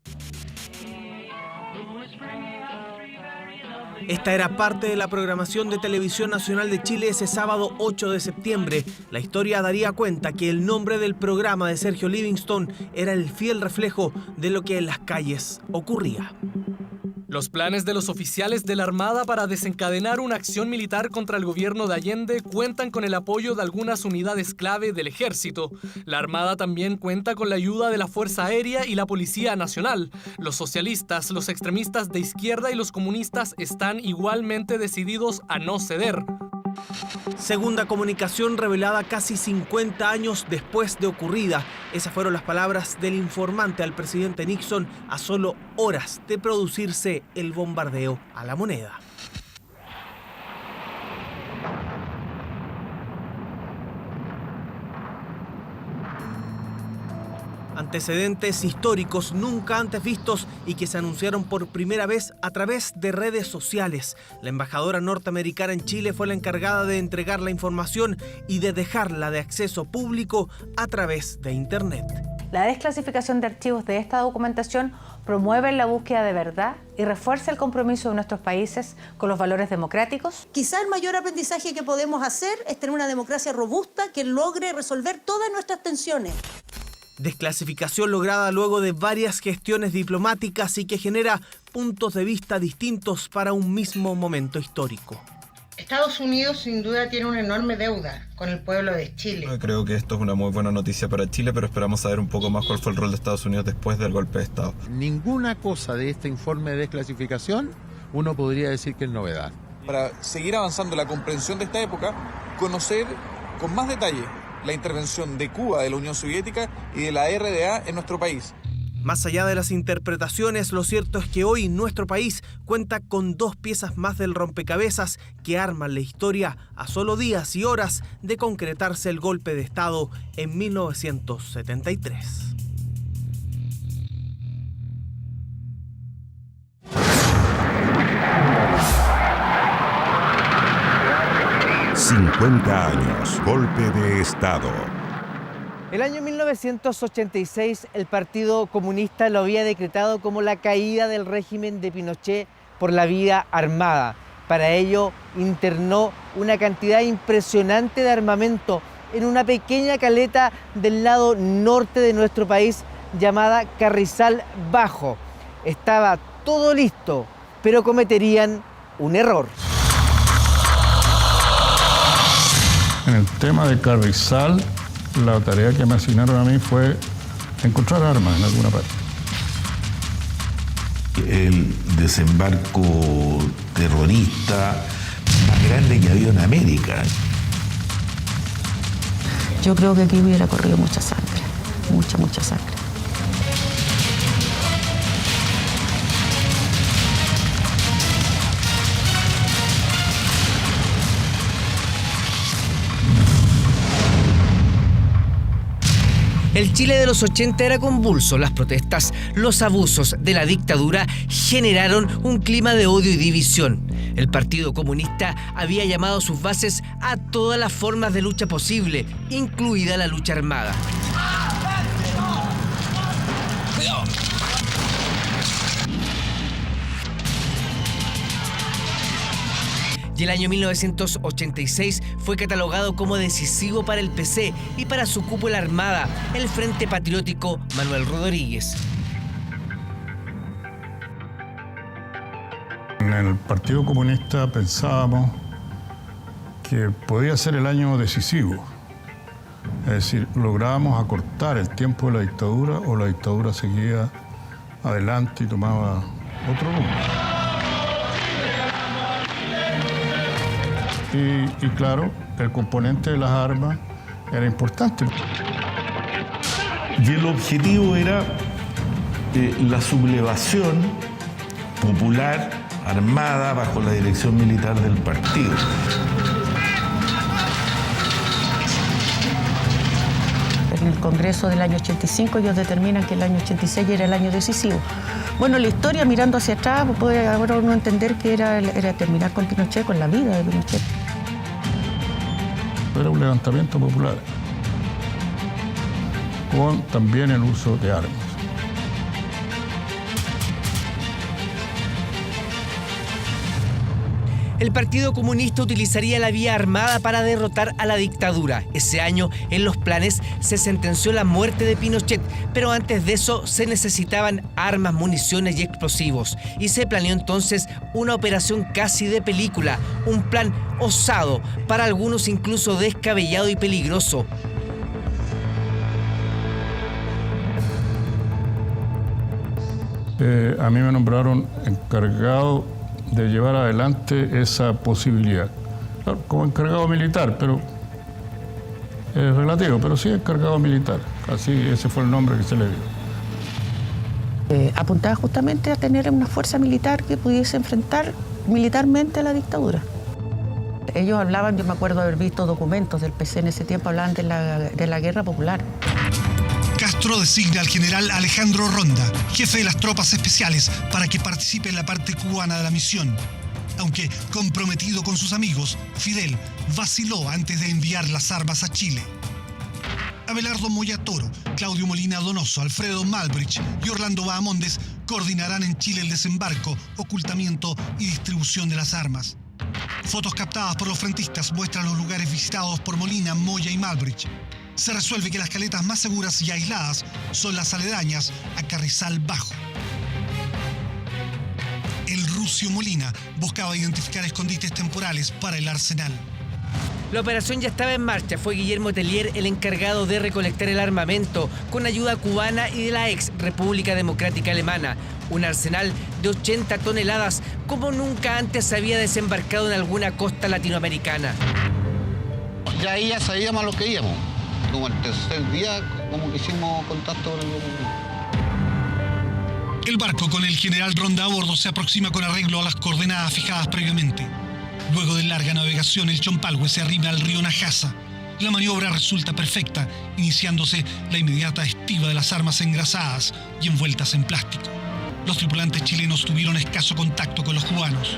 Speaker 16: Esta era parte de la programación de Televisión Nacional de Chile ese sábado 8 de septiembre. La historia daría cuenta que el nombre del programa de Sergio Livingstone era el fiel reflejo de lo que en las calles ocurría.
Speaker 4: Los planes de los oficiales de la Armada para desencadenar una acción militar contra el gobierno de Allende cuentan con el apoyo de algunas unidades clave del ejército. La Armada también cuenta con la ayuda de la Fuerza Aérea y la Policía Nacional. Los socialistas, los extremistas de izquierda y los comunistas están igualmente decididos a no ceder.
Speaker 16: Segunda comunicación revelada casi 50 años después de ocurrida. Esas fueron las palabras del informante al presidente Nixon a solo horas de producirse el bombardeo a La Moneda. Antecedentes históricos nunca antes vistos y que se anunciaron por primera vez a través de redes sociales. La embajadora norteamericana en Chile fue la encargada de entregar la información y de dejarla de acceso público a través de Internet.
Speaker 13: La desclasificación de archivos de esta documentación promueve la búsqueda de verdad y refuerza el compromiso de nuestros países con los valores democráticos.
Speaker 15: Quizá el mayor aprendizaje que podemos hacer es tener una democracia robusta que logre resolver todas nuestras tensiones.
Speaker 16: Desclasificación lograda luego de varias gestiones diplomáticas y que genera puntos de vista distintos para un mismo momento histórico.
Speaker 18: Estados Unidos sin duda tiene una enorme deuda con el pueblo de Chile.
Speaker 19: Creo que esto es una muy buena noticia para Chile, pero esperamos saber un poco más cuál fue el rol de Estados Unidos después del golpe de Estado.
Speaker 20: Ninguna cosa de este informe de desclasificación uno podría decir que es novedad.
Speaker 21: Para seguir avanzando la comprensión de esta época, conocer con más detalle la intervención de Cuba, de la Unión Soviética y de la RDA en nuestro país.
Speaker 16: Más allá de las interpretaciones, lo cierto es que hoy nuestro país cuenta con dos piezas más del rompecabezas que arman la historia a solo días y horas de concretarse el golpe de Estado en 1973.
Speaker 29: ...50 años, golpe de Estado.
Speaker 22: El año 1986 el Partido Comunista lo había decretado como la caída del régimen de Pinochet por la vía armada. Para ello internó una cantidad impresionante de armamento en una pequeña caleta del lado norte de nuestro país llamada Carrizal Bajo. Estaba todo listo, pero cometerían un error.
Speaker 24: En el tema de Carrizal, la tarea que me asignaron a mí fue encontrar armas en alguna parte.
Speaker 25: El desembarco terrorista más grande que ha habido en América.
Speaker 26: Yo creo que aquí hubiera corrido mucha sangre, mucha sangre.
Speaker 27: El Chile de los 80 era convulso. Las protestas, los abusos de la dictadura generaron un clima de odio y división. El Partido Comunista había llamado a sus bases a todas las formas de lucha posible, incluida la lucha armada. Y el año 1986 fue catalogado como decisivo para el PC y para su cúpula armada, el Frente Patriótico Manuel Rodríguez.
Speaker 24: En el Partido Comunista pensábamos que podía ser el año decisivo. Es decir, lográbamos acortar el tiempo de la dictadura o la dictadura seguía adelante y tomaba otro rumbo. Y claro, el componente de las armas era importante.
Speaker 25: Y el objetivo era la sublevación popular armada bajo la dirección militar del partido.
Speaker 26: en el Congreso del año 85 ellos determinan que el año 86 era el año decisivo. Bueno, la historia mirando hacia atrás puede ahora uno entender que era terminar con Pinochet, con la vida de Pinochet.
Speaker 24: Era un levantamiento popular, con también el uso de armas.
Speaker 27: El Partido Comunista utilizaría la vía armada para derrotar a la dictadura. Ese año, en los planes, se sentenció la muerte de Pinochet, pero antes de eso se necesitaban armas, municiones y explosivos. Y se planeó entonces una operación casi de película, un plan osado, para algunos incluso descabellado y peligroso.
Speaker 24: A mí me nombraron encargado de llevar adelante esa posibilidad. Claro, como encargado militar, pero es relativo, pero sí encargado militar. Así, ese fue el nombre que se le dio.
Speaker 26: Apuntaba justamente a tener una fuerza militar que pudiese enfrentar militarmente a la dictadura. Ellos hablaban, yo me acuerdo haber visto documentos del PC en ese tiempo, hablaban de la guerra popular.
Speaker 1: Castro designa al general Alejandro Ronda, jefe de las tropas especiales, para que participe en la parte cubana de la misión. Aunque comprometido con sus amigos, Fidel vaciló antes de enviar las armas a Chile. Abelardo Moya Toro, Claudio Molina Donoso, Alfredo Malbrich y Orlando Bahamondes coordinarán en Chile el desembarco, ocultamiento y distribución de las armas. Fotos captadas por los frentistas muestran los lugares visitados por Molina, Moya y Malbrich. Se resuelve que las caletas más seguras y aisladas son las aledañas a Carrizal Bajo. El Rucio Molina buscaba identificar escondites temporales para el arsenal.
Speaker 27: La operación ya estaba en marcha. Fue Guillermo Tellier el encargado de recolectar el armamento con ayuda cubana y de la ex República Democrática Alemana. Un arsenal de 80 toneladas como nunca antes se había desembarcado en alguna costa latinoamericana.
Speaker 5: Ya ahí ya sabíamos a lo que íbamos. Como el tercer día, como que hicimos contacto con el grupo.
Speaker 1: El barco con el general Ronda a bordo se aproxima con arreglo a las coordenadas fijadas previamente. Luego de larga navegación, el Chompalhue se arrima al río Najasa. La maniobra resulta perfecta, iniciándose la inmediata estiva de las armas engrasadas y envueltas en plástico. Los tripulantes chilenos tuvieron escaso contacto con los cubanos.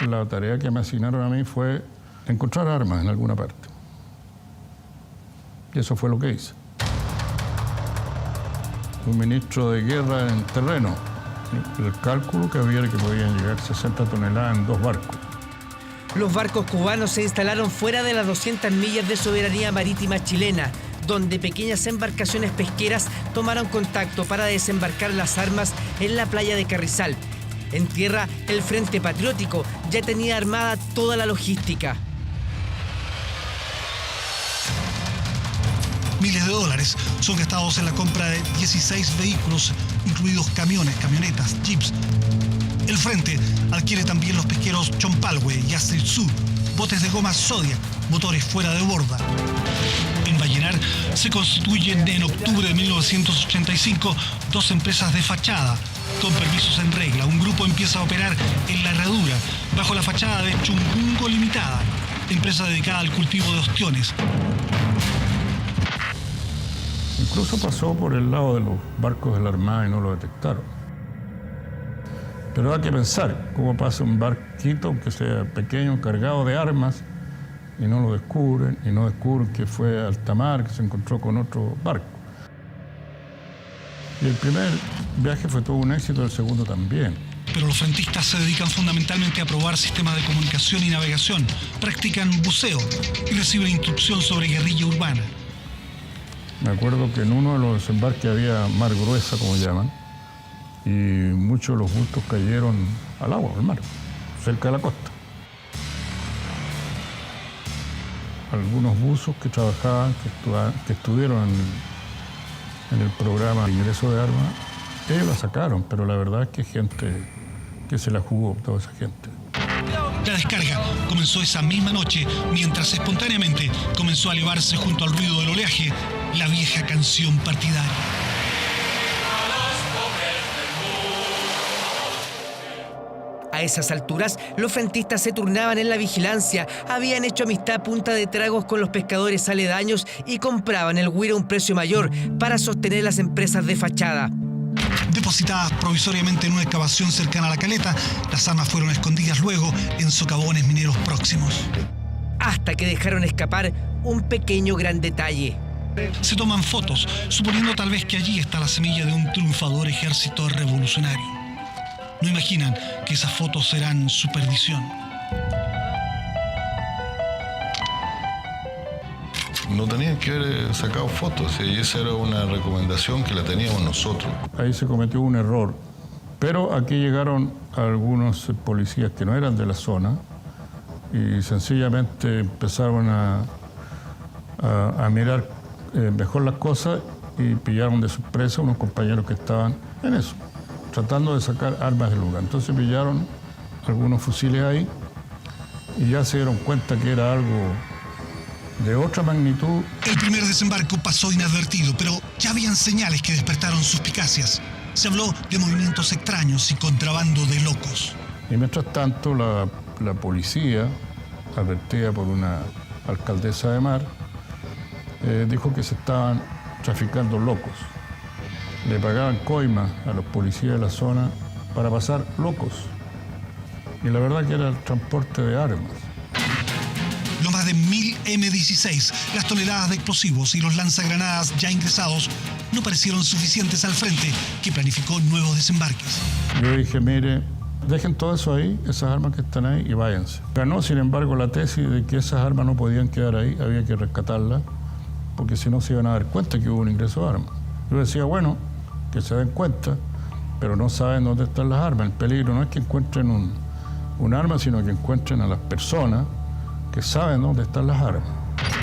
Speaker 24: La tarea que me asignaron a mí fue encontrar armas en alguna parte. Y eso fue lo que hice. Un ministro de guerra en terreno. El cálculo que había era que podían llegar 60 toneladas en 2 barcos.
Speaker 27: Los barcos cubanos se instalaron fuera de las 200 millas de soberanía marítima chilena, donde pequeñas embarcaciones pesqueras tomaron contacto para desembarcar las armas en la playa de Carrizal. En tierra, el Frente Patriótico ya tenía armada toda la logística.
Speaker 1: Miles de dólares son gastados en la compra de 16 vehículos, incluidos camiones, camionetas, jeeps. El Frente adquiere también los pesqueros Chompalhue y Astrid-Sur, botes de goma Zodiac, motores fuera de borda. En Vallenar se constituyen en octubre de 1985 2 empresas de fachada, con permisos en regla. Un grupo empieza a operar en La Herradura, bajo la fachada de Chungungo Limitada, empresa dedicada al cultivo de ostiones.
Speaker 24: Incluso pasó por el lado de los barcos de la Armada y no lo detectaron. Pero hay que pensar cómo pasa un barquito, aunque sea pequeño, cargado de armas, y no lo descubren, y no descubren que fue a alta mar, que se encontró con otro barco. Y el primer viaje fue todo un éxito, el segundo también.
Speaker 1: Pero los frentistas se dedican fundamentalmente a probar sistemas de comunicación y navegación, practican buceo y reciben instrucción sobre guerrilla urbana.
Speaker 24: Me acuerdo que en uno de los desembarques había mar gruesa, como llaman, y muchos de los bultos cayeron al agua, al mar, cerca de la costa. Algunos buzos que trabajaban, que estuvieron en el programa de ingreso de armas, ellos la sacaron, pero la verdad es que gente que se la jugó, toda esa gente.
Speaker 1: La descarga comenzó esa misma noche, mientras espontáneamente comenzó a elevarse junto al ruido del oleaje la vieja canción partidaria.
Speaker 27: A esas alturas, los frentistas se turnaban en la vigilancia, habían hecho amistad a punta de tragos con los pescadores aledaños y compraban el güiro a un precio mayor para sostener las empresas de fachada.
Speaker 1: Depositadas provisoriamente en una excavación cercana a la caleta, las armas fueron escondidas luego en socavones mineros próximos.
Speaker 27: Hasta que dejaron escapar un pequeño gran detalle.
Speaker 1: Se toman fotos, suponiendo tal vez que allí está la semilla de un triunfador ejército revolucionario. No imaginan que esas fotos serán su perdición.
Speaker 24: No tenían que haber sacado fotos, y esa era una recomendación que la teníamos nosotros. Ahí se cometió un error, pero aquí llegaron algunos policías que no eran de la zona y sencillamente empezaron a mirar mejor las cosas y pillaron de sorpresa a unos compañeros que estaban en eso, tratando de sacar armas del lugar. Entonces pillaron algunos fusiles ahí y ya se dieron cuenta que era algo de otra magnitud.
Speaker 1: El primer desembarco pasó inadvertido, pero ya habían señales que despertaron suspicacias. Se habló de movimientos extraños y contrabando de locos.
Speaker 24: Y mientras tanto, la policía, advertida por una alcaldesa de Mar, dijo que se estaban traficando locos. Le pagaban coimas a los policías de la zona para pasar locos. Y la verdad que era el transporte de armas.
Speaker 1: Los más de 1000 M16, las toneladas de explosivos y los lanzagranadas ya ingresados no parecieron suficientes al frente, que planificó nuevos desembarques.
Speaker 24: Yo dije, mire, dejen todo eso ahí, esas armas que están ahí, y váyanse. Ganó, sin embargo, la tesis de que esas armas no podían quedar ahí, había que rescatarlas, porque si no se iban a dar cuenta que hubo un ingreso de armas. Yo decía, bueno, que se den cuenta, pero no saben dónde están las armas. El peligro no es que encuentren un arma, sino que encuentren a las personas que saben dónde están las armas.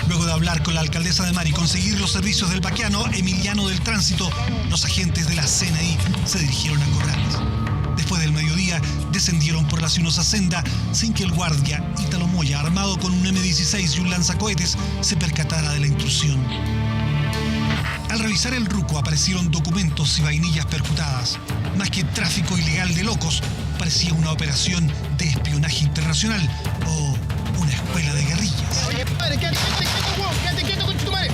Speaker 1: Luego de hablar con la alcaldesa de Mar y conseguir los servicios del vaquiano Emiliano del Tránsito, los agentes de la CNI se dirigieron a Corrales. Después del mediodía, descendieron por la sinuosa senda sin que el guardia Ítalo Moya, armado con un M16 y un lanzacohetes, se percatara de la intrusión. Al revisar el ruco aparecieron documentos y vainillas percutadas. Más que tráfico ilegal de locos, parecía una operación de espionaje internacional o una escuela de guerrillas.
Speaker 6: Oye, padre, quédate quieto con tu madre.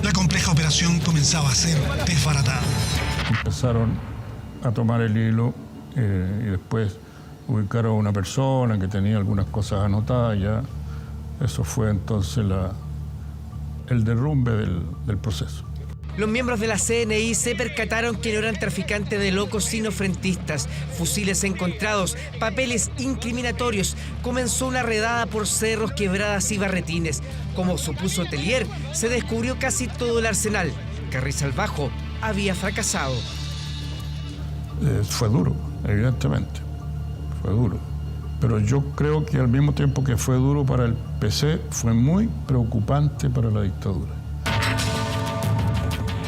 Speaker 1: La compleja operación comenzaba a ser desbaratada.
Speaker 24: Empezaron a tomar el hilo y después ubicaron a una persona que tenía algunas cosas anotadas. Ya eso fue entonces el derrumbe del proceso.
Speaker 27: Los miembros de la CNI se percataron que no eran traficantes de locos sino frentistas. Fusiles encontrados, papeles incriminatorios. Comenzó una redada por cerros, quebradas y barretines. Como supuso Telier, se descubrió casi todo el arsenal. Carrizalbajo había fracasado.
Speaker 24: Fue duro, evidentemente. Fue duro. Pero yo creo que al mismo tiempo que fue duro para el PC, fue muy preocupante para la dictadura.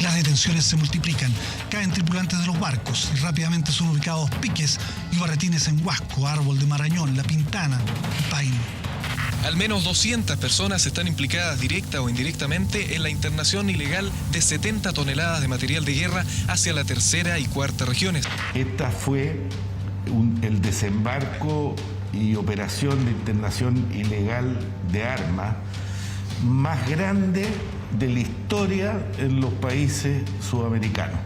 Speaker 1: Las detenciones se multiplican, caen tripulantes de los barcos y rápidamente son ubicados piques y barretines en Huasco, Árbol de Marañón, La Pintana y Paine.
Speaker 7: Al menos 200 personas están implicadas directa o indirectamente en la internación ilegal de 70 toneladas de material de guerra hacia la tercera y cuarta regiones.
Speaker 25: Esta fue el desembarco y operación de internación ilegal de armas más grande de la historia en los países sudamericanos.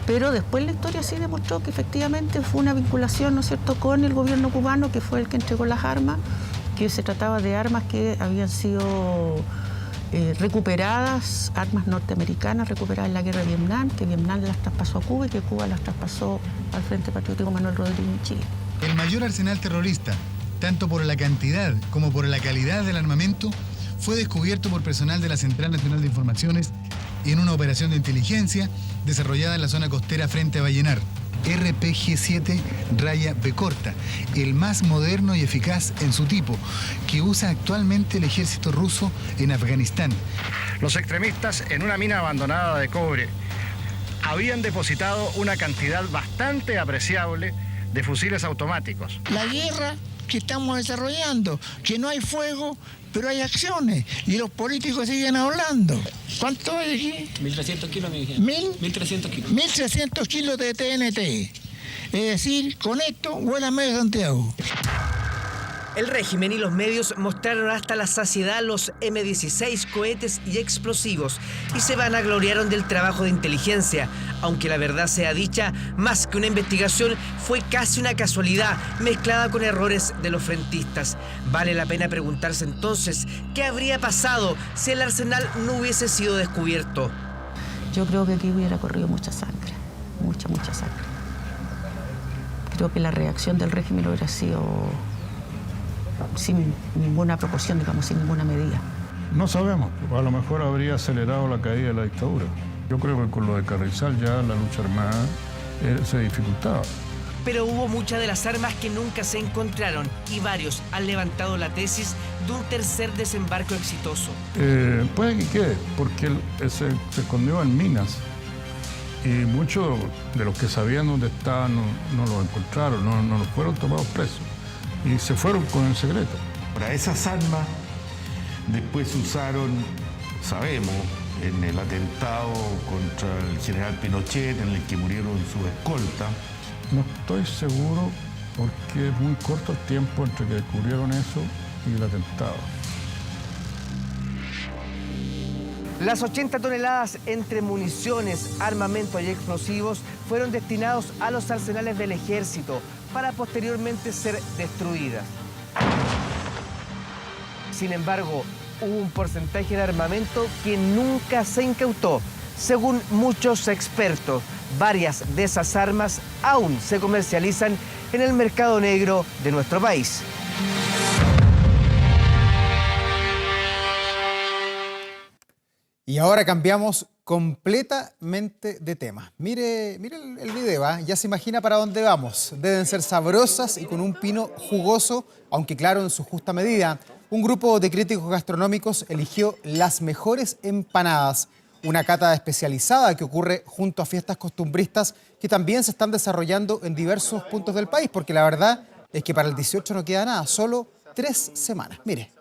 Speaker 26: Pero después la historia sí demostró que efectivamente fue una vinculación, ¿no es cierto?, con el gobierno cubano, que fue el que entregó las armas, que se trataba de armas que habían sido recuperadas, armas norteamericanas recuperadas en la guerra de Vietnam, que Vietnam las traspasó a Cuba y que Cuba las traspasó al Frente Patriótico Manuel Rodríguez en Chile.
Speaker 9: El mayor arsenal terrorista, tanto por la cantidad como por la calidad del armamento, fue descubierto por personal de la Central Nacional de Informaciones en una operación de inteligencia desarrollada en la zona costera frente a Vallenar. RPG-7 raya B corta, el más moderno y eficaz en su tipo, que usa actualmente el ejército ruso en Afganistán.
Speaker 10: Los extremistas, en una mina abandonada de cobre, habían depositado una cantidad bastante apreciable de fusiles automáticos.
Speaker 11: La guerra
Speaker 6: que estamos desarrollando, que no hay fuego, pero hay acciones, y los políticos siguen hablando. ¿Cuánto hay aquí?
Speaker 2: 1.300 kilos, me dijeron. 1.300 kilos.
Speaker 6: 1.300 kilos de TNT. Es decir, con esto vuela medio Santiago.
Speaker 27: El régimen y los medios mostraron hasta la saciedad los M-16, cohetes y explosivos y se vanagloriaron del trabajo de inteligencia. Aunque la verdad sea dicha, más que una investigación, fue casi una casualidad mezclada con errores de los frentistas. Vale la pena preguntarse entonces, ¿qué habría pasado si el arsenal no hubiese sido descubierto?
Speaker 26: Yo creo que aquí hubiera corrido mucha sangre, mucha sangre. Creo que la reacción del régimen hubiera sido sin ninguna proporción, digamos, sin ninguna medida.
Speaker 24: No sabemos, a lo mejor habría acelerado la caída de la dictadura. Yo creo que con lo de Carrizal ya la lucha armada se dificultaba.
Speaker 27: Pero hubo muchas de las armas que nunca se encontraron y varios han levantado la tesis de un tercer desembarco exitoso.
Speaker 24: Puede que quede, porque se escondió en minas y muchos de los que sabían dónde estaban no lo encontraron, no los fueron tomados presos. Y se fueron con el secreto.
Speaker 25: Para esas armas después se usaron, sabemos, en el atentado contra el general Pinochet, en el que murieron sus escoltas.
Speaker 24: No estoy seguro porque es muy corto el tiempo entre que descubrieron eso y el atentado.
Speaker 22: Las 80 toneladas entre municiones, armamento y explosivos fueron destinados a los arsenales del ejército para posteriormente ser destruidas. Sin embargo, hubo un porcentaje de armamento que nunca se incautó. Según muchos expertos, varias de esas armas aún se comercializan en el mercado negro de nuestro país.
Speaker 3: Y ahora cambiamos completamente de tema. Mire el video, ¿eh? Ya se imagina para dónde vamos. Deben ser sabrosas y con un pino jugoso, aunque claro, en su justa medida. Un grupo de críticos gastronómicos eligió las mejores empanadas, una cata especializada que ocurre junto a fiestas costumbristas que también se están desarrollando en diversos puntos del país, porque la verdad es que para el 18 no queda nada, solo 3 semanas. Mire.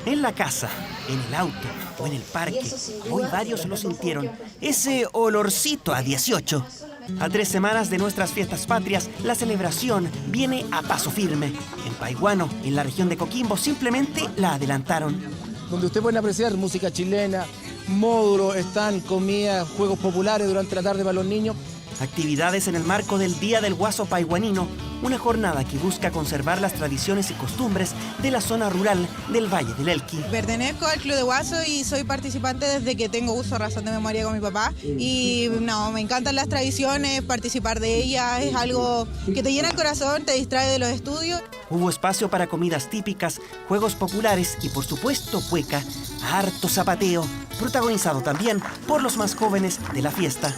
Speaker 8: En la casa, en el auto o en el parque, hoy varios lo sintieron. Ese olorcito a 18. A 3 semanas de nuestras fiestas patrias, la celebración viene a paso firme. En Paiguano, en la región de Coquimbo, simplemente la adelantaron.
Speaker 11: Donde usted puede apreciar música chilena, módulos, están comidas, juegos populares durante la tarde para los niños.
Speaker 8: Actividades en el marco del Día del Guaso Paiguanino, una jornada que busca conservar las tradiciones y costumbres de la zona rural del Valle del Elqui.
Speaker 12: Pertenezco al Club de Guaso y soy participante desde que tengo uso razón de memoria con mi papá. Y no, me encantan las tradiciones, participar de ellas es algo que te llena el corazón, te distrae de los estudios.
Speaker 8: Hubo espacio para comidas típicas, juegos populares y por supuesto cueca, harto zapateo, protagonizado también por los más jóvenes de la fiesta.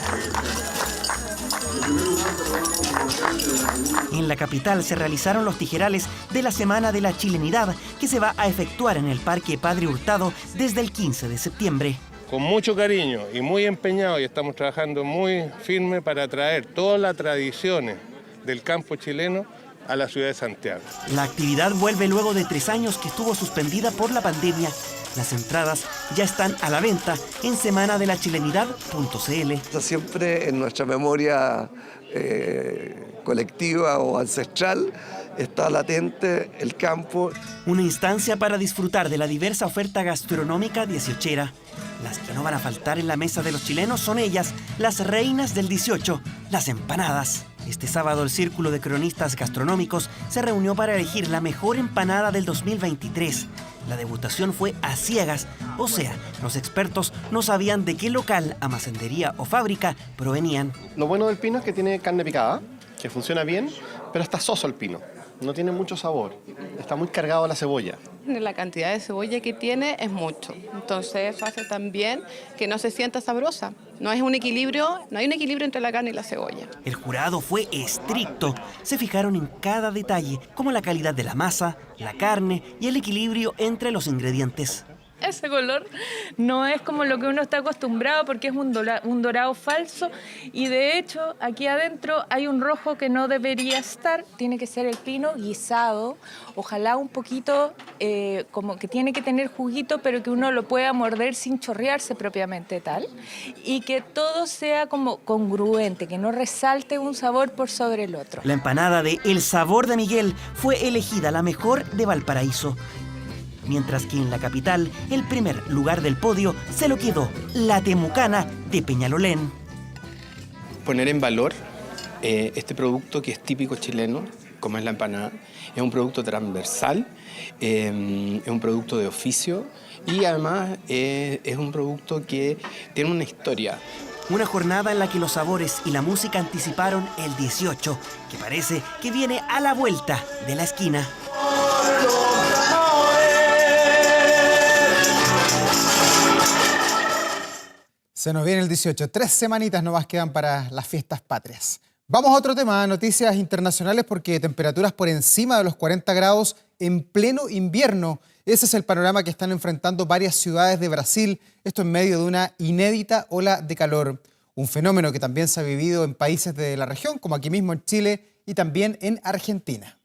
Speaker 8: En la capital se realizaron los tijerales de la Semana de la Chilenidad, que se va a efectuar en el Parque Padre Hurtado desde el 15 de septiembre.
Speaker 14: Con mucho cariño y muy empeñado, y estamos trabajando muy firme para traer todas las tradiciones del campo chileno a la ciudad de Santiago.
Speaker 8: La actividad vuelve luego de 3 años que estuvo suspendida por la pandemia. Las entradas ya están a la venta en semanadelachilenidad.cl.
Speaker 17: Siempre en nuestra memoria colectiva o ancestral está latente el campo.
Speaker 8: Una instancia para disfrutar de la diversa oferta gastronómica dieciochera. Las que no van a faltar en la mesa de los chilenos son ellas, las reinas del 18, las empanadas. Este sábado el Círculo de Cronistas Gastronómicos se reunió para elegir la mejor empanada del 2023. La degustación fue a ciegas, o sea, los expertos no sabían de qué local, almacenería o fábrica provenían.
Speaker 23: Lo bueno del pino es que tiene carne picada, que funciona bien, pero está soso el pino. No tiene mucho sabor, está muy cargado la cebolla.
Speaker 28: La cantidad de cebolla que tiene es mucho, entonces eso hace también que no se sienta sabrosa. No hay un equilibrio entre la carne y la cebolla.
Speaker 8: El jurado fue estricto, se fijaron en cada detalle, como la calidad de la masa, la carne y el equilibrio entre los ingredientes.
Speaker 4: Ese color no es como lo que uno está acostumbrado porque es un dorado falso y de hecho aquí adentro hay un rojo que no debería estar, tiene que ser el pino guisado, ojalá un poquito como que tiene que tener juguito pero que uno lo pueda morder sin chorrearse propiamente tal y que todo sea como congruente, que no resalte un sabor por sobre el otro.
Speaker 8: La empanada de El Sabor de Miguel fue elegida la mejor de Valparaíso. Mientras que en la capital, el primer lugar del podio se lo quedó la temucana de Peñalolén.
Speaker 13: Poner en valor este producto que es típico chileno, como es la empanada, es un producto transversal, es un producto de oficio y además es un producto que tiene una historia.
Speaker 8: Una jornada en la que los sabores y la música anticiparon el 18, que parece que viene a la vuelta de la esquina.
Speaker 3: Se nos viene el 18. 3 semanitas nomás quedan para las fiestas patrias. Vamos a otro tema, noticias internacionales, porque temperaturas por encima de los 40 grados en pleno invierno. Ese es el panorama que están enfrentando varias ciudades de Brasil. Esto en medio de una inédita ola de calor. Un fenómeno que también se ha vivido en países de la región, como aquí mismo en Chile y también en Argentina.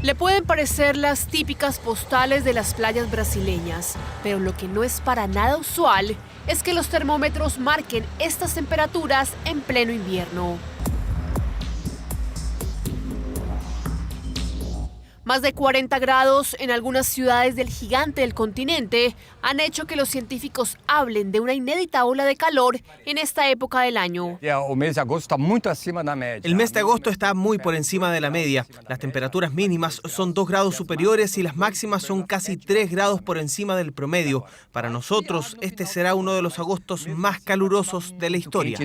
Speaker 15: Le pueden parecer las típicas postales de las playas brasileñas, pero lo que no es para nada usual es que los termómetros marquen estas temperaturas en pleno invierno. Más de 40 grados en algunas ciudades del gigante del continente han hecho que los científicos hablen de una inédita ola de calor en esta época del año.
Speaker 16: El mes de agosto está muy acima de la media.
Speaker 18: El mes de agosto está muy por encima de la media. Las temperaturas mínimas son 2 grados superiores y las máximas son casi 3 grados por encima del promedio. Para nosotros, este será uno de los agostos más calurosos de la historia.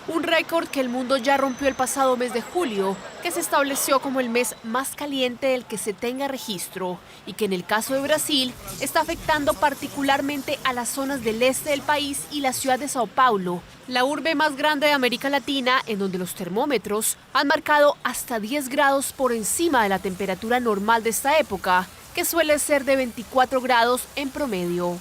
Speaker 15: Un récord que el mundo ya rompió el pasado mes de julio, que se estableció como el mes más caliente del que se tenga registro y que en el caso de Brasil está afectando particularmente a las zonas del este del país y la ciudad de Sao Paulo, la urbe más grande de América Latina, en donde los termómetros han marcado hasta 10 grados por encima de la temperatura normal de esta época, que suele ser de 24 grados en promedio.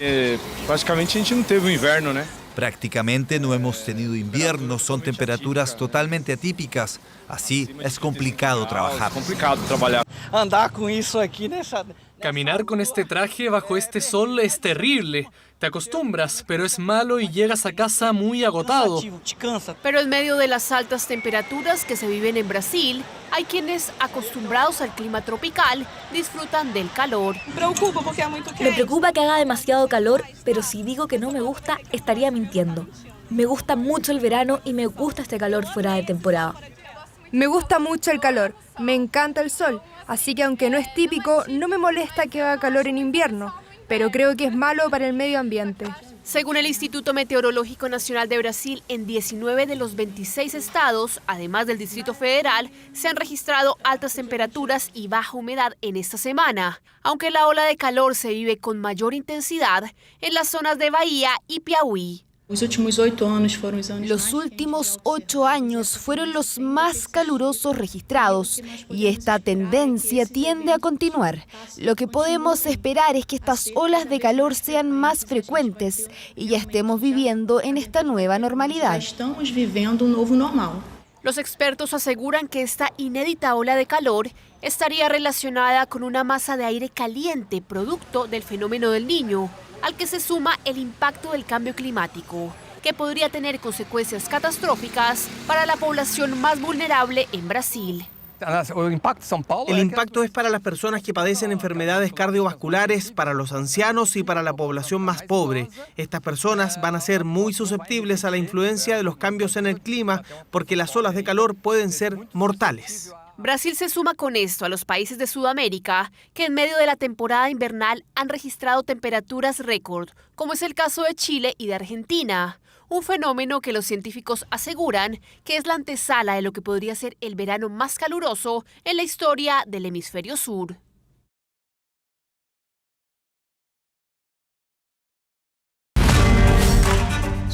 Speaker 16: Básicamente a gente no teve inverno, ¿no?
Speaker 19: Prácticamente no hemos tenido invierno, son temperaturas totalmente atípicas, así es complicado trabajar.
Speaker 16: Andar con eso aquí
Speaker 20: Caminar con este traje bajo este sol es terrible. Te acostumbras, pero es malo y llegas a casa muy agotado.
Speaker 15: Pero en medio de las altas temperaturas que se viven en Brasil, hay quienes, acostumbrados al clima tropical, disfrutan del calor.
Speaker 21: Me preocupa que haga demasiado calor, pero si digo que no me gusta, estaría mintiendo. Me gusta mucho el verano y me gusta este calor fuera de temporada.
Speaker 29: Me gusta mucho el calor, me encanta el sol, así que aunque no es típico, no me molesta que haga calor en invierno, pero creo que es malo para el medio ambiente.
Speaker 15: Según el Instituto Meteorológico Nacional de Brasil, en 19 de los 26 estados, además del Distrito Federal, se han registrado altas temperaturas y baja humedad en esta semana, aunque la ola de calor se vive con mayor intensidad en las zonas de Bahía y Piauí.
Speaker 21: Los últimos 8 años fueron los más calurosos registrados y esta tendencia tiende a continuar. Lo que podemos esperar es que estas olas de calor sean más frecuentes y ya estemos viviendo en esta nueva normalidad.
Speaker 15: Los expertos aseguran que esta inédita ola de calor estaría relacionada con una masa de aire caliente, producto del fenómeno del Niño, al que se suma el impacto del cambio climático, que podría tener consecuencias catastróficas para la población más vulnerable en Brasil.
Speaker 18: El impacto es para las personas que padecen enfermedades cardiovasculares, para los ancianos y para la población más pobre. Estas personas van a ser muy susceptibles a la influencia de los cambios en el clima porque las olas de calor pueden ser mortales.
Speaker 15: Brasil se suma con esto a los países de Sudamérica que en medio de la temporada invernal han registrado temperaturas récord, como es el caso de Chile y de Argentina. Un fenómeno que los científicos aseguran que es la antesala de lo que podría ser el verano más caluroso en la historia del hemisferio sur.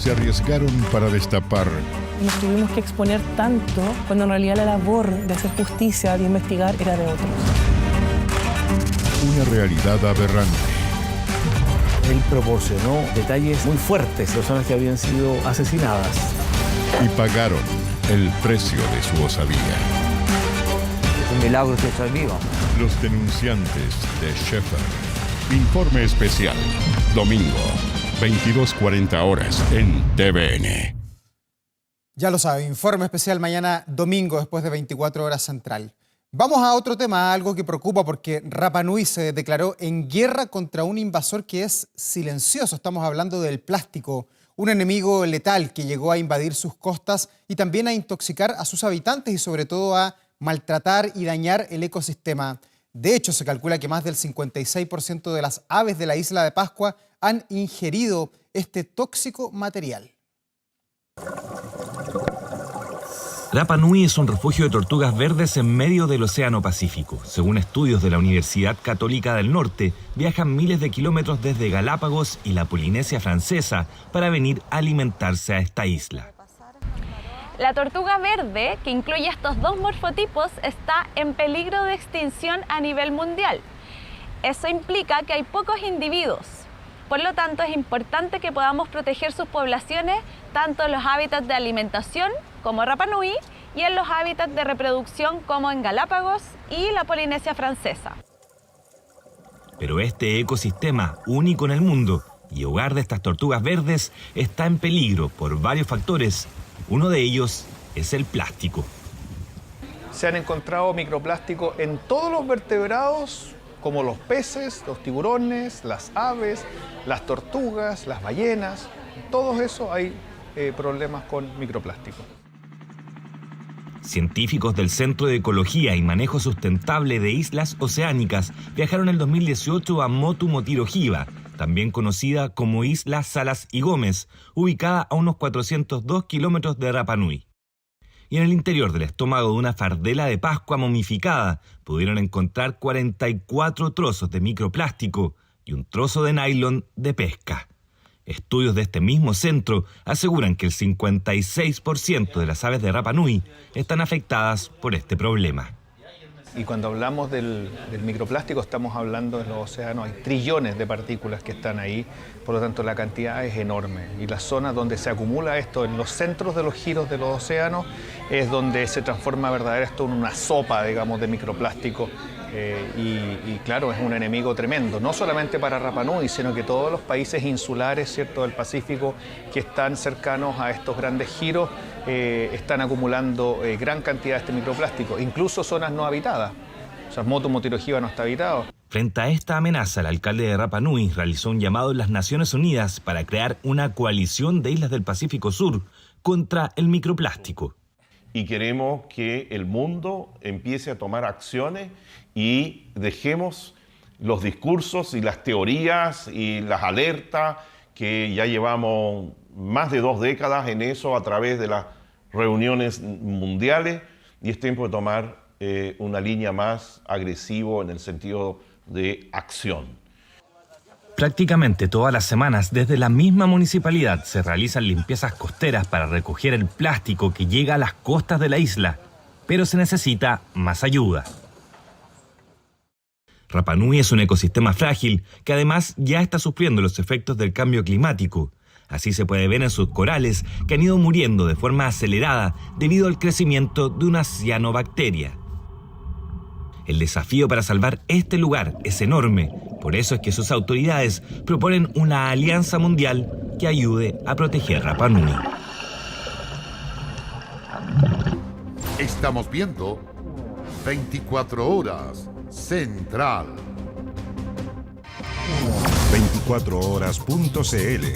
Speaker 1: se arriesgaron para destapar
Speaker 2: Nos tuvimos que exponer tanto cuando en realidad la labor de hacer justicia, de investigar, era de otros.
Speaker 1: una realidad aberrante.
Speaker 11: Él proporcionó detalles muy fuertes, personas que habían sido asesinadas.
Speaker 1: Y pagaron el precio de su osadía.
Speaker 11: Es un milagro que estoy vivo.
Speaker 1: Los denunciantes de Shepard. Informe especial. Domingo, 22:40 horas en TVN.
Speaker 3: Ya lo sabe, informe especial mañana domingo después de 24 horas central. Vamos a otro tema, algo que preocupa porque Rapa Nui se declaró en guerra contra un invasor que es silencioso. Estamos hablando del plástico, un enemigo letal que llegó a invadir sus costas y también a intoxicar a sus habitantes y sobre todo a maltratar y dañar el ecosistema. De hecho, se calcula que más del 56% de las aves de la isla de Pascua han ingerido este tóxico material.
Speaker 5: Rapa Nui es un refugio de tortugas verdes en medio del Océano Pacífico. Según estudios de la Universidad Católica del Norte, viajan miles de kilómetros desde Galápagos y la Polinesia Francesa para venir a alimentarse a esta isla.
Speaker 6: La tortuga verde, que incluye estos dos morfotipos, está en peligro de extinción a nivel mundial. Eso implica que hay pocos individuos. Por lo tanto, es importante que podamos proteger sus poblaciones, tanto en los hábitats de alimentación, como Rapa Nui, y en los hábitats de reproducción, como en Galápagos y la Polinesia Francesa.
Speaker 5: Pero este ecosistema, único en el mundo y hogar de estas tortugas verdes, está en peligro por varios factores. Uno de ellos es el plástico.
Speaker 7: Se han encontrado microplásticos en todos los vertebrados, como los peces, los tiburones, las aves, las tortugas, las ballenas. En todo eso hay problemas con microplástico.
Speaker 5: Científicos del Centro de Ecología y Manejo Sustentable de Islas Oceánicas viajaron en el 2018 a Motu Motiro Hiva, también conocida como Isla Salas y Gómez, ubicada a unos 402 kilómetros de Rapa Nui. Y en el interior del estómago de una fardela de Pascua momificada pudieron encontrar 44 trozos de microplástico y un trozo de nylon de pesca. Estudios de este mismo centro aseguran que el 56% de las aves de Rapa Nui están afectadas por este problema.
Speaker 7: Y cuando hablamos del microplástico estamos hablando en los océanos, hay trillones de partículas que están ahí, por lo tanto la cantidad es enorme. Y la zona donde se acumula esto, en los centros de los giros de los océanos, es donde se transforma verdaderamente esto en una sopa, digamos, de microplástico. Y claro, es un enemigo tremendo, no solamente para Rapa Nui, sino que todos los países insulares, ¿cierto?, del Pacífico que están cercanos a estos grandes giros están acumulando gran cantidad de este microplástico, incluso zonas no habitadas. O sea, Motu Motiro Hiva no está habitado.
Speaker 5: Frente a esta amenaza, el alcalde de Rapa Nui realizó un llamado en las Naciones Unidas para crear una coalición de islas del Pacífico Sur contra el microplástico.
Speaker 25: Y queremos que el mundo empiece a tomar acciones y dejemos los discursos y las teorías y las alertas que ya llevamos más de 2 décadas en eso a través de las reuniones mundiales, y es tiempo de tomar una línea más agresiva en el sentido de acción.
Speaker 5: Prácticamente todas las semanas, desde la misma municipalidad, se realizan limpiezas costeras para recoger el plástico que llega a las costas de la isla, pero se necesita más ayuda. Rapa Nui es un ecosistema frágil que además ya está sufriendo los efectos del cambio climático. Así se puede ver en sus corales que han ido muriendo de forma acelerada debido al crecimiento de una cianobacteria. El desafío para salvar este lugar es enorme, por eso es que sus autoridades proponen una alianza mundial que ayude a proteger Rapa Nui.
Speaker 9: Estamos viendo 24 horas Central.
Speaker 1: 24horas.cl.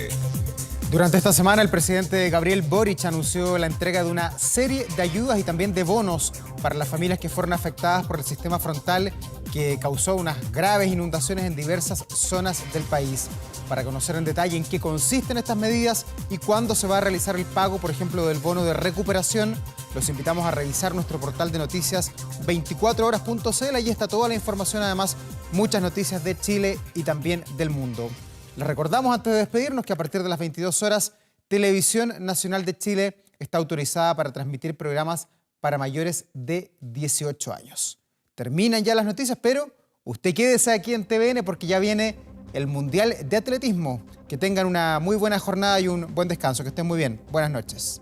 Speaker 3: Durante esta semana, el presidente Gabriel Boric anunció la entrega de una serie de ayudas y también de bonos para las familias que fueron afectadas por el sistema frontal que causó unas graves inundaciones en diversas zonas del país. Para conocer en detalle en qué consisten estas medidas y cuándo se va a realizar el pago, por ejemplo, del bono de recuperación, los invitamos a revisar nuestro portal de noticias 24horas.cl. Allí está toda la información, además, muchas noticias de Chile y también del mundo. Les recordamos antes de despedirnos que a partir de las 22 horas Televisión Nacional de Chile está autorizada para transmitir programas para mayores de 18 años. Terminan ya las noticias, pero usted quédese aquí en TVN porque ya viene el Mundial de Atletismo. Que tengan una muy buena jornada y un buen descanso. Que estén muy bien. Buenas noches.